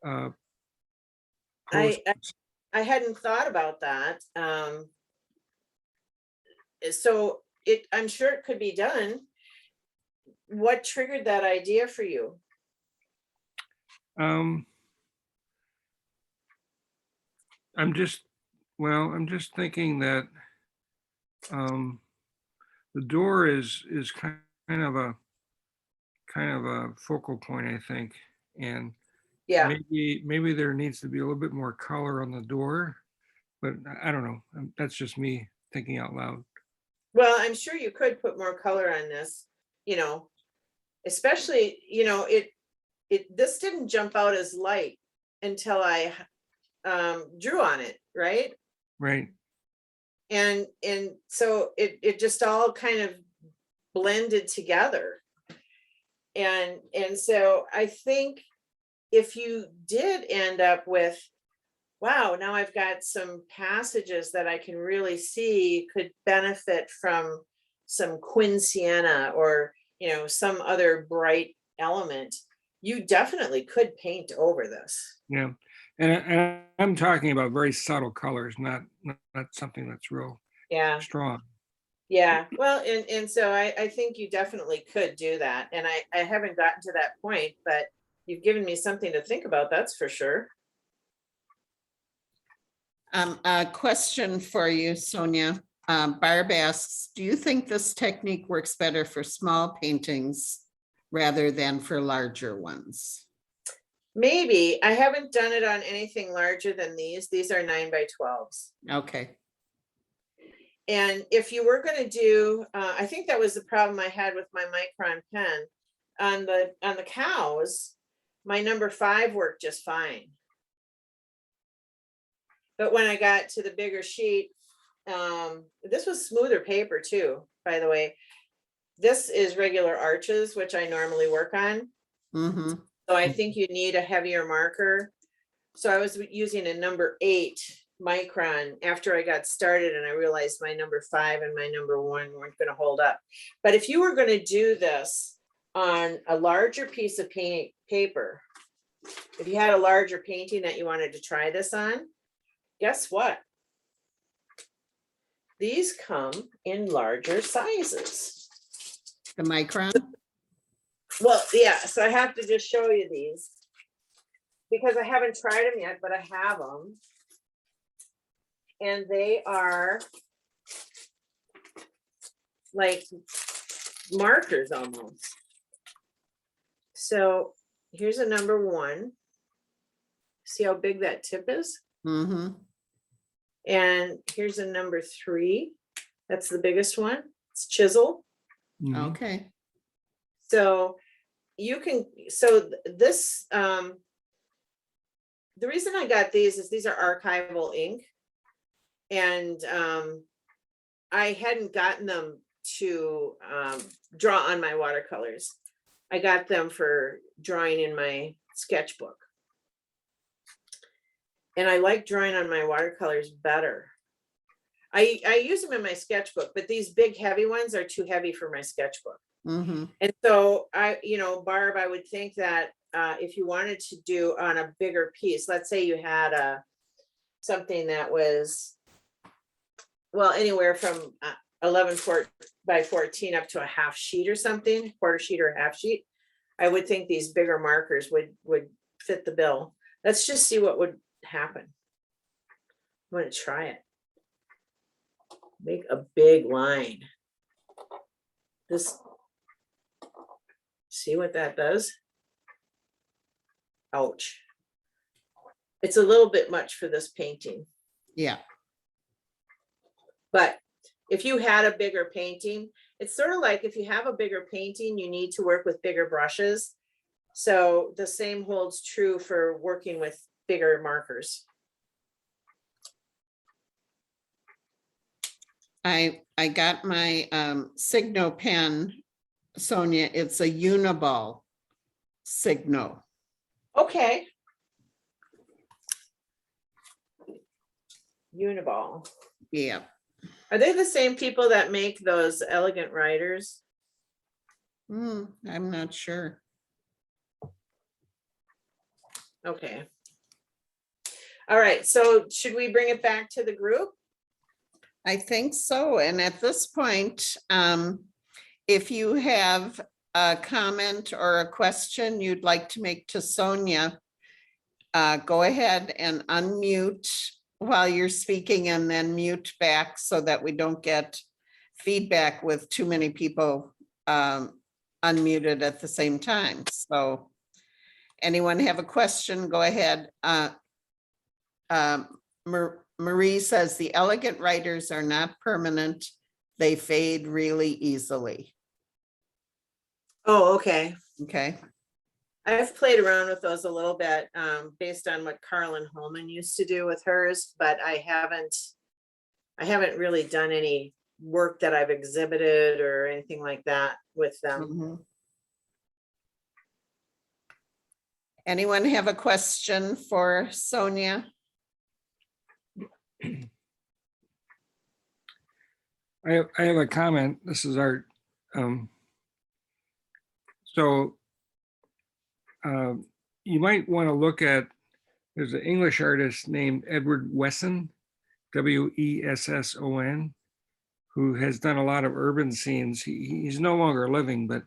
I posts. I hadn't thought about that. So I'm sure it could be done. What triggered that idea for you? I'm just thinking that the door is kind of a focal point, I think, and Yeah, maybe there needs to be a little bit more color on the door, but I don't know. That's just me thinking out loud. well, I'm sure you could put more color on this, you know, especially, this didn't jump out as light until I drew on it, right? Right. And so it just all kind of blended together. And so I think if you did end up with, wow, now I've got some passages that I can really see could benefit from some quinsiana or, some other bright element, you definitely could paint over this. Yeah. And I'm talking about very subtle colors, not something that's real Yeah. strong. Yeah, well, and so I think you definitely could do that. And I haven't gotten to that point, but you've given me something to think about, that's for sure. A question for you, Sonja. Barb asks, do you think this technique works better for small paintings rather than for larger ones? Maybe. I haven't done it on anything larger than these. These are 9x12s. Okay. And if you were going to do, I think that was the problem I had with my micron pen on the cows, my number 5 worked just fine. But when I got to the bigger sheet, this was smoother paper too, by the way. This is regular arches, which I normally work on. Mm-hmm. So I think you need a heavier marker. So I was using a number 8 micron after I got started, and I realized my number 5 and my number 1 weren't going to hold up. But if you were going to do this on a larger piece of paper, if you had a larger painting that you wanted to try this on, guess what? These come in larger sizes. The micron? Well, yeah, so I have to just show you these because I haven't tried them yet, but I have them. And they are like markers almost. So here's a number 1. See how big that tip is? Mm-hmm. And here's a number 3. That's the biggest one. It's chisel. Mhm. Okay. So you can, so this, the reason I got these is these are archival ink. And I hadn't gotten them to draw on my watercolors. I got them for drawing in my sketchbook. And I like drawing on my watercolors better. I use them in my sketchbook, but these big heavy ones are too heavy for my sketchbook. Mm-hmm. And so Barb, I would think that if you wanted to do on a bigger piece, let's say you had something that was, well, anywhere from 11 by 14 up to a half sheet or something, quarter sheet or half sheet, I would think these bigger markers would fit the bill. Let's just see what would happen. I'm going to try it. Make a big line. See what that does? Ouch. It's a little bit much for this painting. Yeah. But if you had a bigger painting, it's sort of like if you have a bigger painting, you need to work with bigger brushes. So the same holds true for working with bigger markers. I got my Signo pen, Sonja. It's a Uniball Signo. Okay. Uniball. Yeah. Are they the same people that make those elegant writers? I'm not sure. Okay. All right, so should we bring it back to the group? I think so. And at this point, if you have a comment or a question you'd like to make to Sonja, go ahead and unmute while you're speaking and then mute back so that we don't get feedback with too many people unmuted at the same time. So anyone have a question, go ahead. Marie says the elegant writers are not permanent. They fade really easily. Oh, okay. Okay. I've played around with those a little bit, based on what Carolyn Holman used to do with hers, but I haven't really done any work that I've exhibited or anything like that with them. Mhm. Anyone have a question for Sonja? I have a comment. This is our, so you might want to look at, there's an English artist named Edward Wesson, Wesson, who has done a lot of urban scenes. He's no longer living, but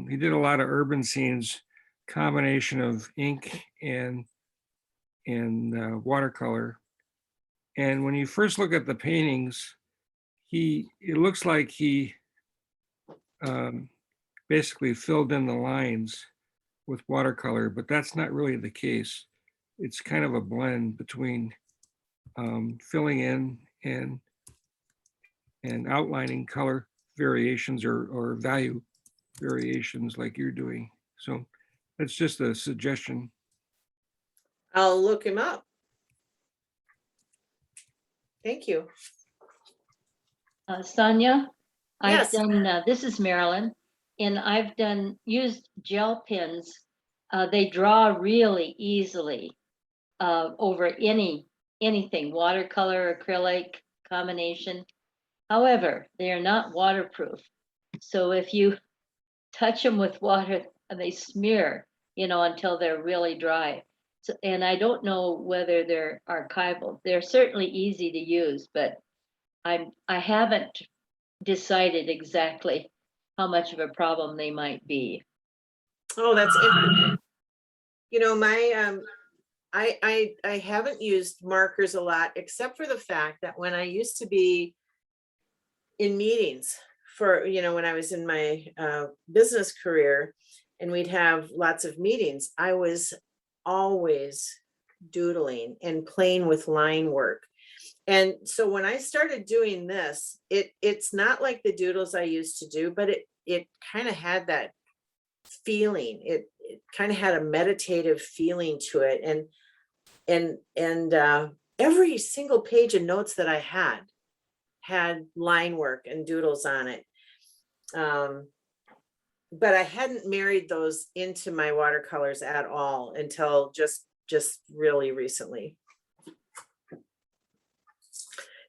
he did a lot of urban scenes, combination of ink and watercolor. And when you first look at the paintings, it looks like he basically filled in the lines with watercolor, but that's not really the case. It's kind of a blend between filling in and outlining color variations or value variations like you're doing. So that's just a suggestion. I'll look him up. Thank you. Sonja, I've Yes. done, this is Marilyn, and I've used gel pens. They draw really easily over anything, watercolor, acrylic combination. However, they are not waterproof. So if you touch them with water, they smear, until they're really dry. So, and I don't know whether they're archival. They're certainly easy to use, but I haven't decided exactly how much of a problem they might be. Oh, that's interesting. My I haven't used markers a lot, except for the fact that when I used to be in meetings for, when I was in my business career and we'd have lots of meetings, I was always doodling and playing with line work. And so when I started doing this, it's not like the doodles I used to do, but it kind of had that feeling. It kind of had a meditative feeling to it. And every single page of notes that I had line work and doodles on it. But I hadn't married those into my watercolors at all until just really recently.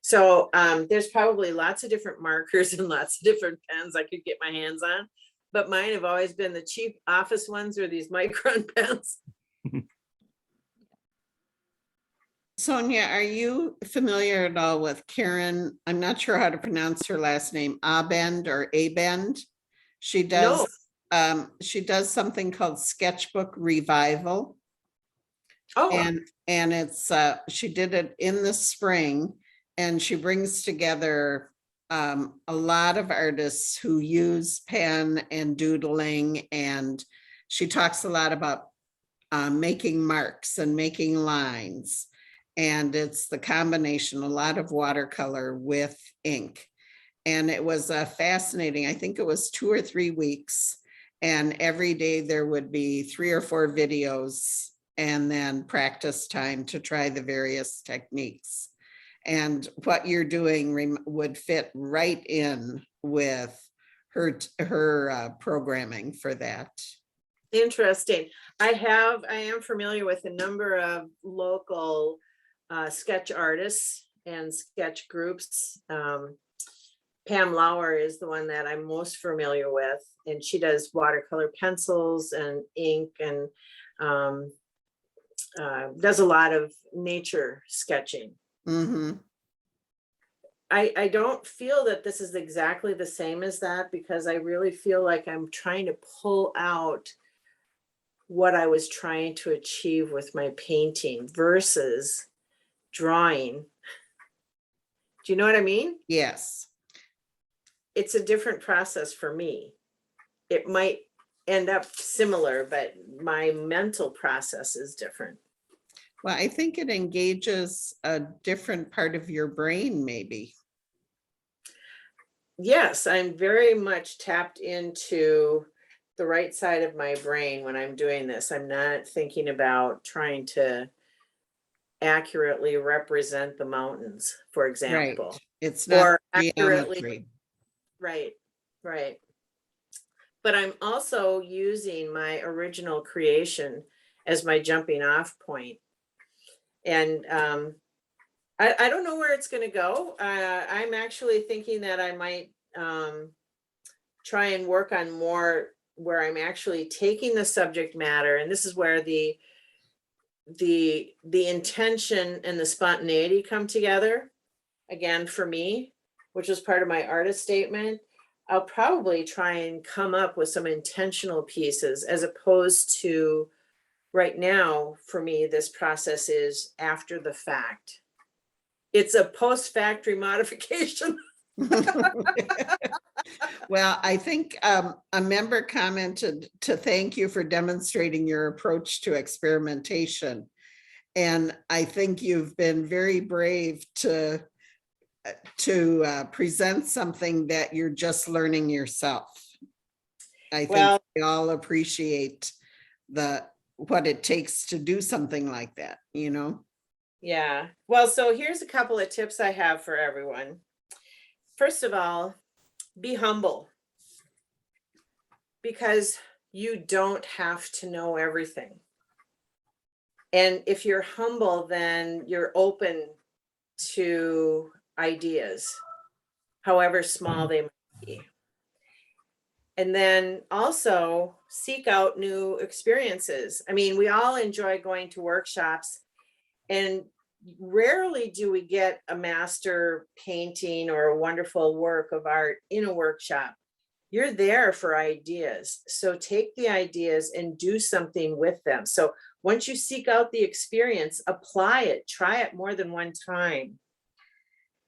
So there's probably lots of different markers and lots of different pens I could get my hands on, but mine have always been the cheap office ones or these Micron pens. Sonja, are you familiar at all with Karen? I'm not sure how to pronounce her last name, Abend or Abend. She does something called Sketchbook Revival. Oh, And it's she did it in the spring, and she brings together a lot of artists who use pen and doodling, and she talks a lot about making marks and making lines. And it's the combination, a lot of watercolor with ink. And it was fascinating. I think it was 2 or 3 weeks. And every day there would be 3 or 4 videos and then practice time to try the various techniques. And what you're doing would fit right in with her programming for that. interesting. I am familiar with a number of local sketch artists and sketch groups. Pam Lauer is the one that I'm most familiar with, and she does watercolor pencils and ink and does a lot of nature sketching. Mhm. I don't feel that this is exactly the same as that, because I really feel like I'm trying to pull out what I was trying to achieve with my painting versus drawing. Do you know what I mean? Yes. It's a different process for me. It might end up similar, but my mental process is different. Well, I think it engages a different part of your brain, maybe. Yes, I'm very much tapped into the right side of my brain when I'm doing this. I'm not thinking about trying to accurately represent the mountains, for Right. example, It's not or accurately, geometry. right, right. But I'm also using my original creation as my jumping off point. And I don't know where it's going to go. I'm actually thinking that I might try and work on more where I'm actually taking the subject matter, and this is where the intention and the spontaneity come together again for me, which is part of my artist statement. I'll probably try and come up with some intentional pieces, as opposed to right now. For me, this process is after the fact. It's a post-factory modification. Well, I think a member commented to thank you for demonstrating your approach to experimentation. And I think you've been very brave to present something that you're just learning yourself. I think Well, we all appreciate what it takes to do something like that, you know? yeah. Well, so here's a couple of tips I have for everyone. First of all, be humble, because you don't have to know everything. And if you're humble, then you're open to ideas, however small they might be. And then also seek out new experiences. I mean, we all enjoy going to workshops, and rarely do we get a master painting or a wonderful work of art in a workshop. You're there for ideas. So take the ideas and do something with them. So once you seek out the experience, apply it, try it more than one time.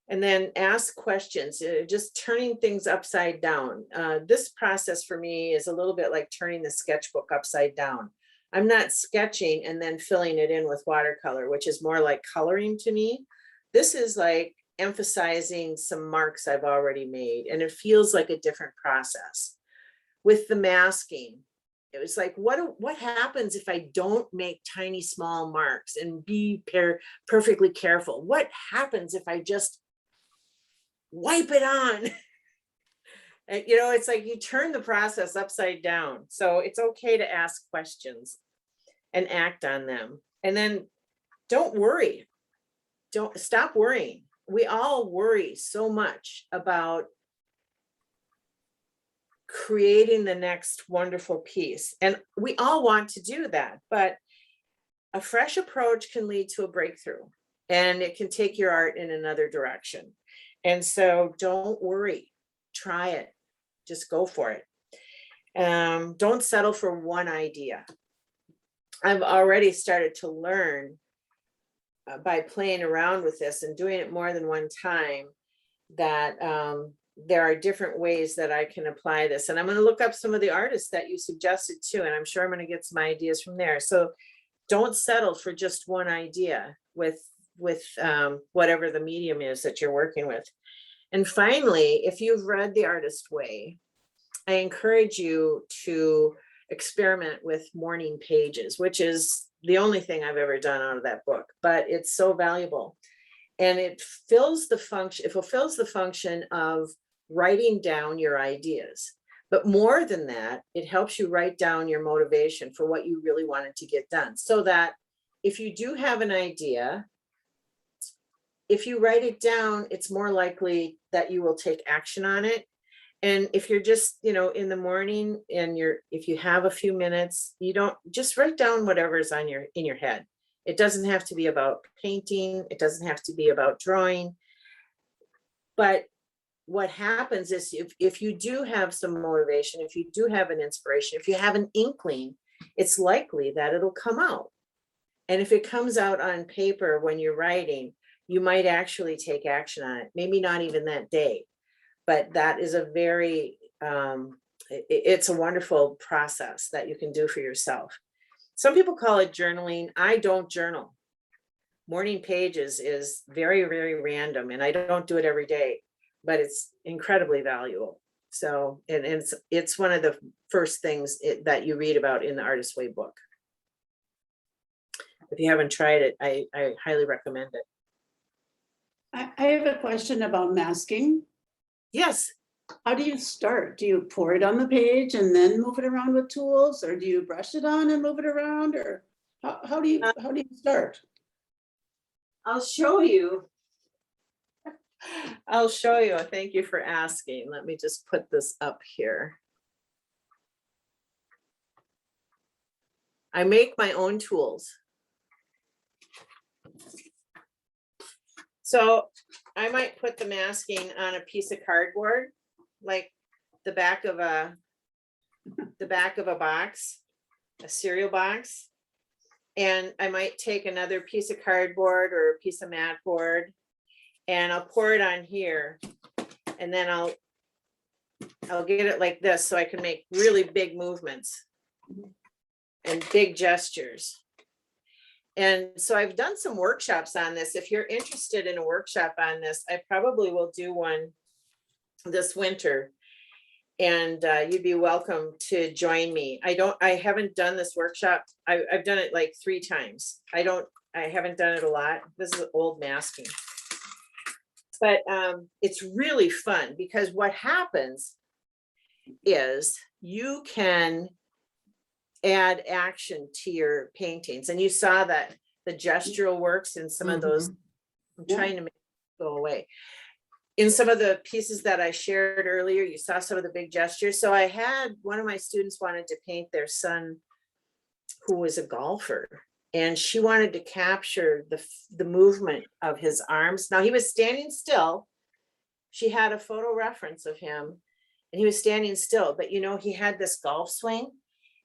And then ask questions, just turning things upside down. This process for me is a little bit like turning the sketchbook upside down. I'm not sketching and then filling it in with watercolor, which is more like coloring to me. This is like emphasizing some marks I've already made, and it feels like a different process. With the masking, it was like, what happens if I don't make tiny small marks and be perfectly careful? What happens if I just wipe it on? And, it's like you turn the process upside down. So it's okay to ask questions and act on them. And then don't worry. Don't stop worrying. We all worry so much about creating the next wonderful piece. And we all want to do that, but a fresh approach can lead to a breakthrough, and it can take your art in another direction. And so don't worry, try it, just go for it. Don't settle for one idea. I've already started to learn by playing around with this and doing it more than one time, that there are different ways that I can apply this. And I'm going to look up some of the artists that you suggested too, and I'm sure I'm going to get some ideas from there. So don't settle for just one idea with whatever the medium is that you're working with. And finally, if you've read The Artist Way, I encourage you to experiment with morning pages, which is the only thing I've ever done out of that book, but it's so valuable. And it fulfills the function of writing down your ideas. But more than that, it helps you write down your motivation for what you really wanted to get done. So that if you do have an idea, if you write it down, it's more likely that you will take action on it. And if you're just, in the morning and if you have a few minutes, you don't just write down whatever's in your head. It doesn't have to be about painting. It doesn't have to be about drawing. But what happens is if you do have some motivation, if you do have an inspiration, if you have an inkling, it's likely that it'll come out. And if it comes out on paper when you're writing, you might actually take action on it. Maybe not even that day, but that is a very, it's a wonderful process that you can do for yourself. Some people call it journaling. I don't journal. Morning pages is very, very random, and I don't do it every day, but it's incredibly valuable. So, and it's one of the first things that you read about in the Artist's Way book. If you haven't tried it, I highly recommend it. I have a question about masking. Yes. How do you start? Do you pour it on the page and then move it around with tools, or do you brush it on and move it around, or how do you start? I'll show you. I'll show you. Thank you for asking. Let me just put this up here. I make my own tools. So I might put the masking on a piece of cardboard, like the back of a box, a cereal box. And I might take another piece of cardboard or a piece of mat board, and I'll pour it on here. And then I'll get it like this so I can make really big movements and big gestures. And so I've done some workshops on this. If you're interested in a workshop on this, I probably will do one this winter. And you'd be welcome to join me. I haven't done this workshop. I've done it like 3 times. I haven't done it a lot. This is old masking. But it's really fun because what happens is you can add action to your paintings. And you saw that the gestural works in some of those. I'm trying to make it go away. In some of the pieces that I shared earlier, you saw some of the big gestures. So I had one of my students wanted to paint their son, who was a golfer, and she wanted to capture the movement of his arms. Now he was standing still. She had a photo reference of him, and he was standing still, but you know, he had this golf swing,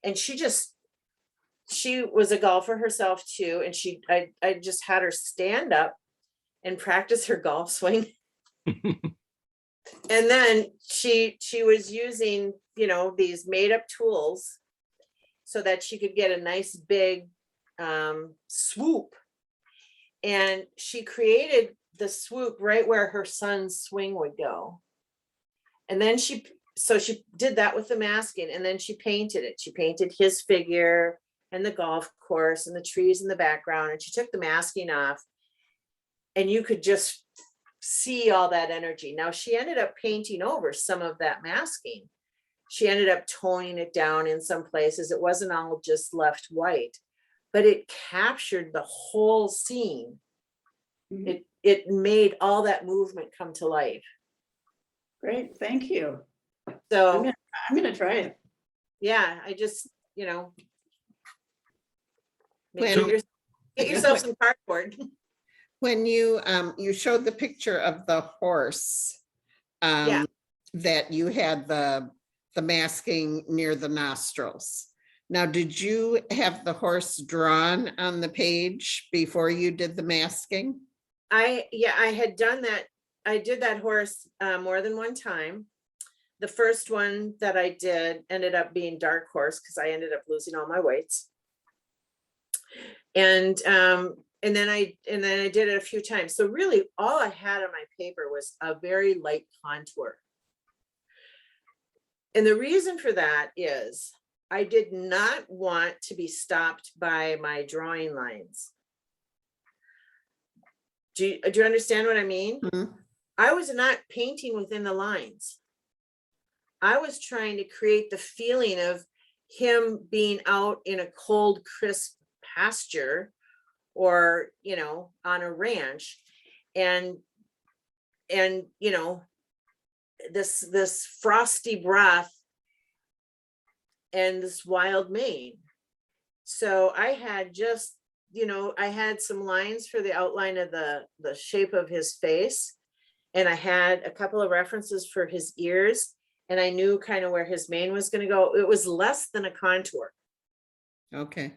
and she was a golfer herself too. And I just had her stand up and practice her golf swing. And then she was using, you know, these made up tools so that she could get a nice big swoop. And she created the swoop right where her son's swing would go. And then she did that with the masking, and then she painted it. She painted his figure and the golf course and the trees in the background, and she took the masking off, and you could just see all that energy. Now she ended up painting over some of that masking. She ended up toning it down in some places. It wasn't all just left white, but it captured the whole scene. It made all that movement come to life. Great, thank you. So I'm gonna try it. yeah, I just, you know, When- get yourself some cardboard. When you showed the picture of the horse, Yeah. that you had the masking near the nostrils. Now, did you have the horse drawn on the page before you did the masking? I had done that. I did that horse more than one time. The first one that I did ended up being dark horse because I ended up losing all my weights. And then I did it a few times. So really all I had on my paper was a very light contour. And the reason for that is I did not want to be stopped by my drawing lines. Do you understand what I mean? Mhm. I was not painting within the lines. I was trying to create the feeling of him being out in a cold, crisp pasture, or, you know, on a ranch, and you know, this frosty breath and this wild mane. So I had just you know, I had some lines for the outline of the shape of his face. And I had a couple of references for his ears, and I knew kind of where his mane was gonna go. It was less than a contour. Okay.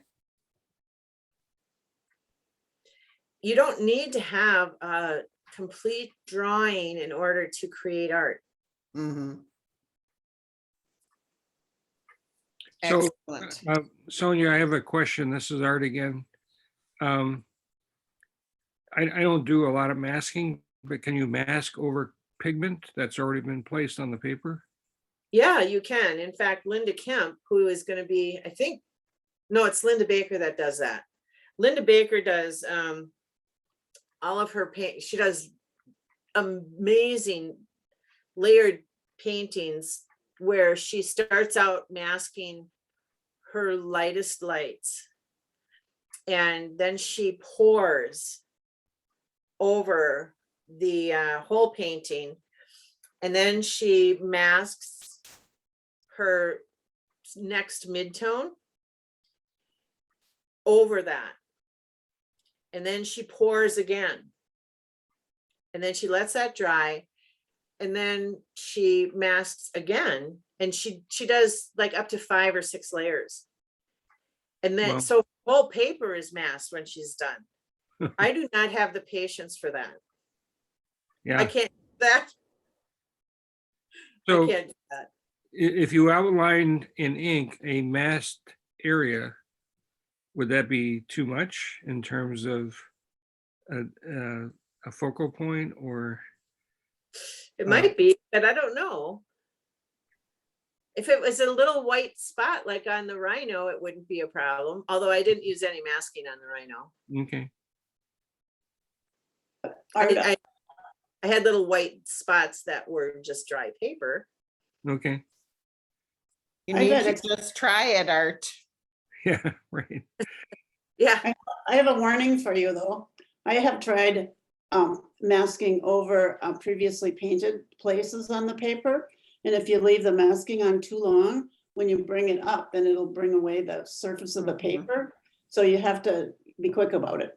You don't need to have a complete drawing in order to create art. Mhm. So, Excellent. Sonia, I have a question. This is Art again. I don't do a lot of masking, but can you mask over pigment that's already been placed on the paper? Yeah, you can. In fact, Linda Kemp, who is gonna be, I think, no, it's Linda Baker that does that. Linda Baker does all of her paint. She does amazing layered paintings where she starts out masking her lightest lights. And then she pours over the whole painting. And then she masks her next midtone over that. And then she pours again. And then she lets that dry. And then she masks again. And she does like up to 5 or 6 layers. And then, Wow. so the whole paper is masked when she's done. I do not have the patience for that. I Yeah, can't do that. I so can't do that. if you outlined in ink a masked area, would that be too much in terms of a focal point or? It might be, but I don't know. If it was a little white spot like on the rhino, it wouldn't be a problem. Although I didn't use any masking on the rhino. Okay, I had little white spots that were just dry paper. okay, You I need bet to just try it, Art. yeah, right. Yeah, I have a warning for you, though. I have tried masking over previously painted places on the paper. And if you leave the masking on too long, when you bring it up, then it'll bring away the surface of the paper. So you have to be quick about it.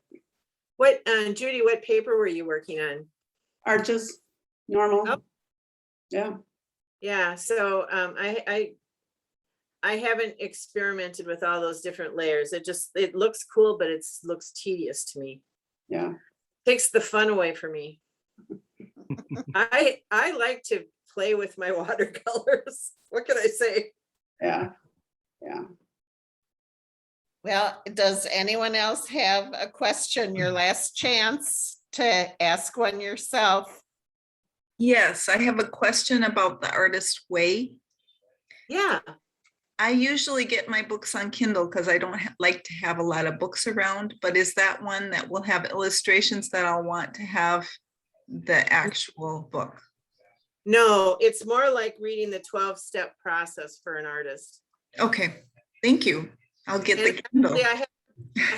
what, Judy, what paper were you working on? Arches, normal. Oh. Yeah, Yeah, so I haven't experimented with all those different layers. It looks cool, but it looks tedious to me. yeah. Takes the fun away for me. I like to play with my watercolors. What can I say? Yeah, yeah. Well, does anyone else have a question? Your last chance to ask one yourself. Yes, I have a question about the artist way. Yeah, I usually get my books on Kindle because I don't like to have a lot of books around, but is that one that will have illustrations that I'll want to have the actual book? no, it's more like reading the 12-step process for an artist. Okay, thank you. I'll get the And Kindle. actually, I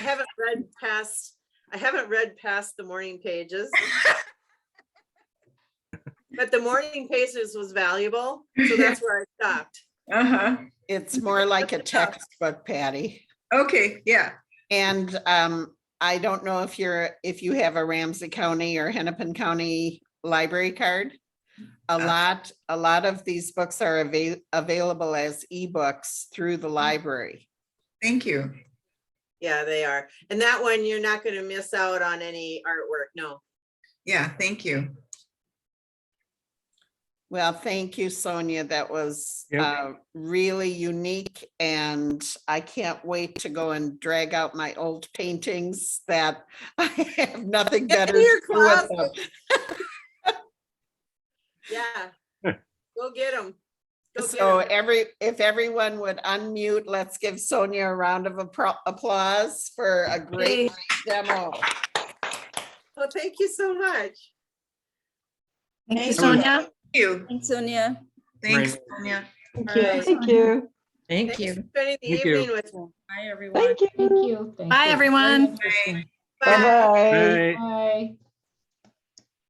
haven't read past the morning pages. But the morning pages was valuable, so that's where I stopped. Uh-huh. It's more like a textbook, Patty. Okay, yeah. And I don't know if you have a Ramsey County or Hennepin County library card. A lot of these books are available as ebooks through the library. Thank you. Yeah, they are. And that one, you're not going to miss out on any artwork. No. Yeah, thank you. Well, thank you, Sonia. That was Yep. really unique, and I can't wait to go and drag out my old paintings that I have nothing Get better in your to do with closet. them. Yeah. Go get them. So if everyone would unmute, let's give Sonia a round of applause for a great demo. Well, thank you so much. Thank you, Thank Sonia. Thank you. Thanks, Sonia. Thanks, Right. Sonia. All right. Thank you. Thanks for spending the Thank you. evening with me. Bye, everyone. Thank you. Bye, everyone. Bye. Bye. Bye. Bye.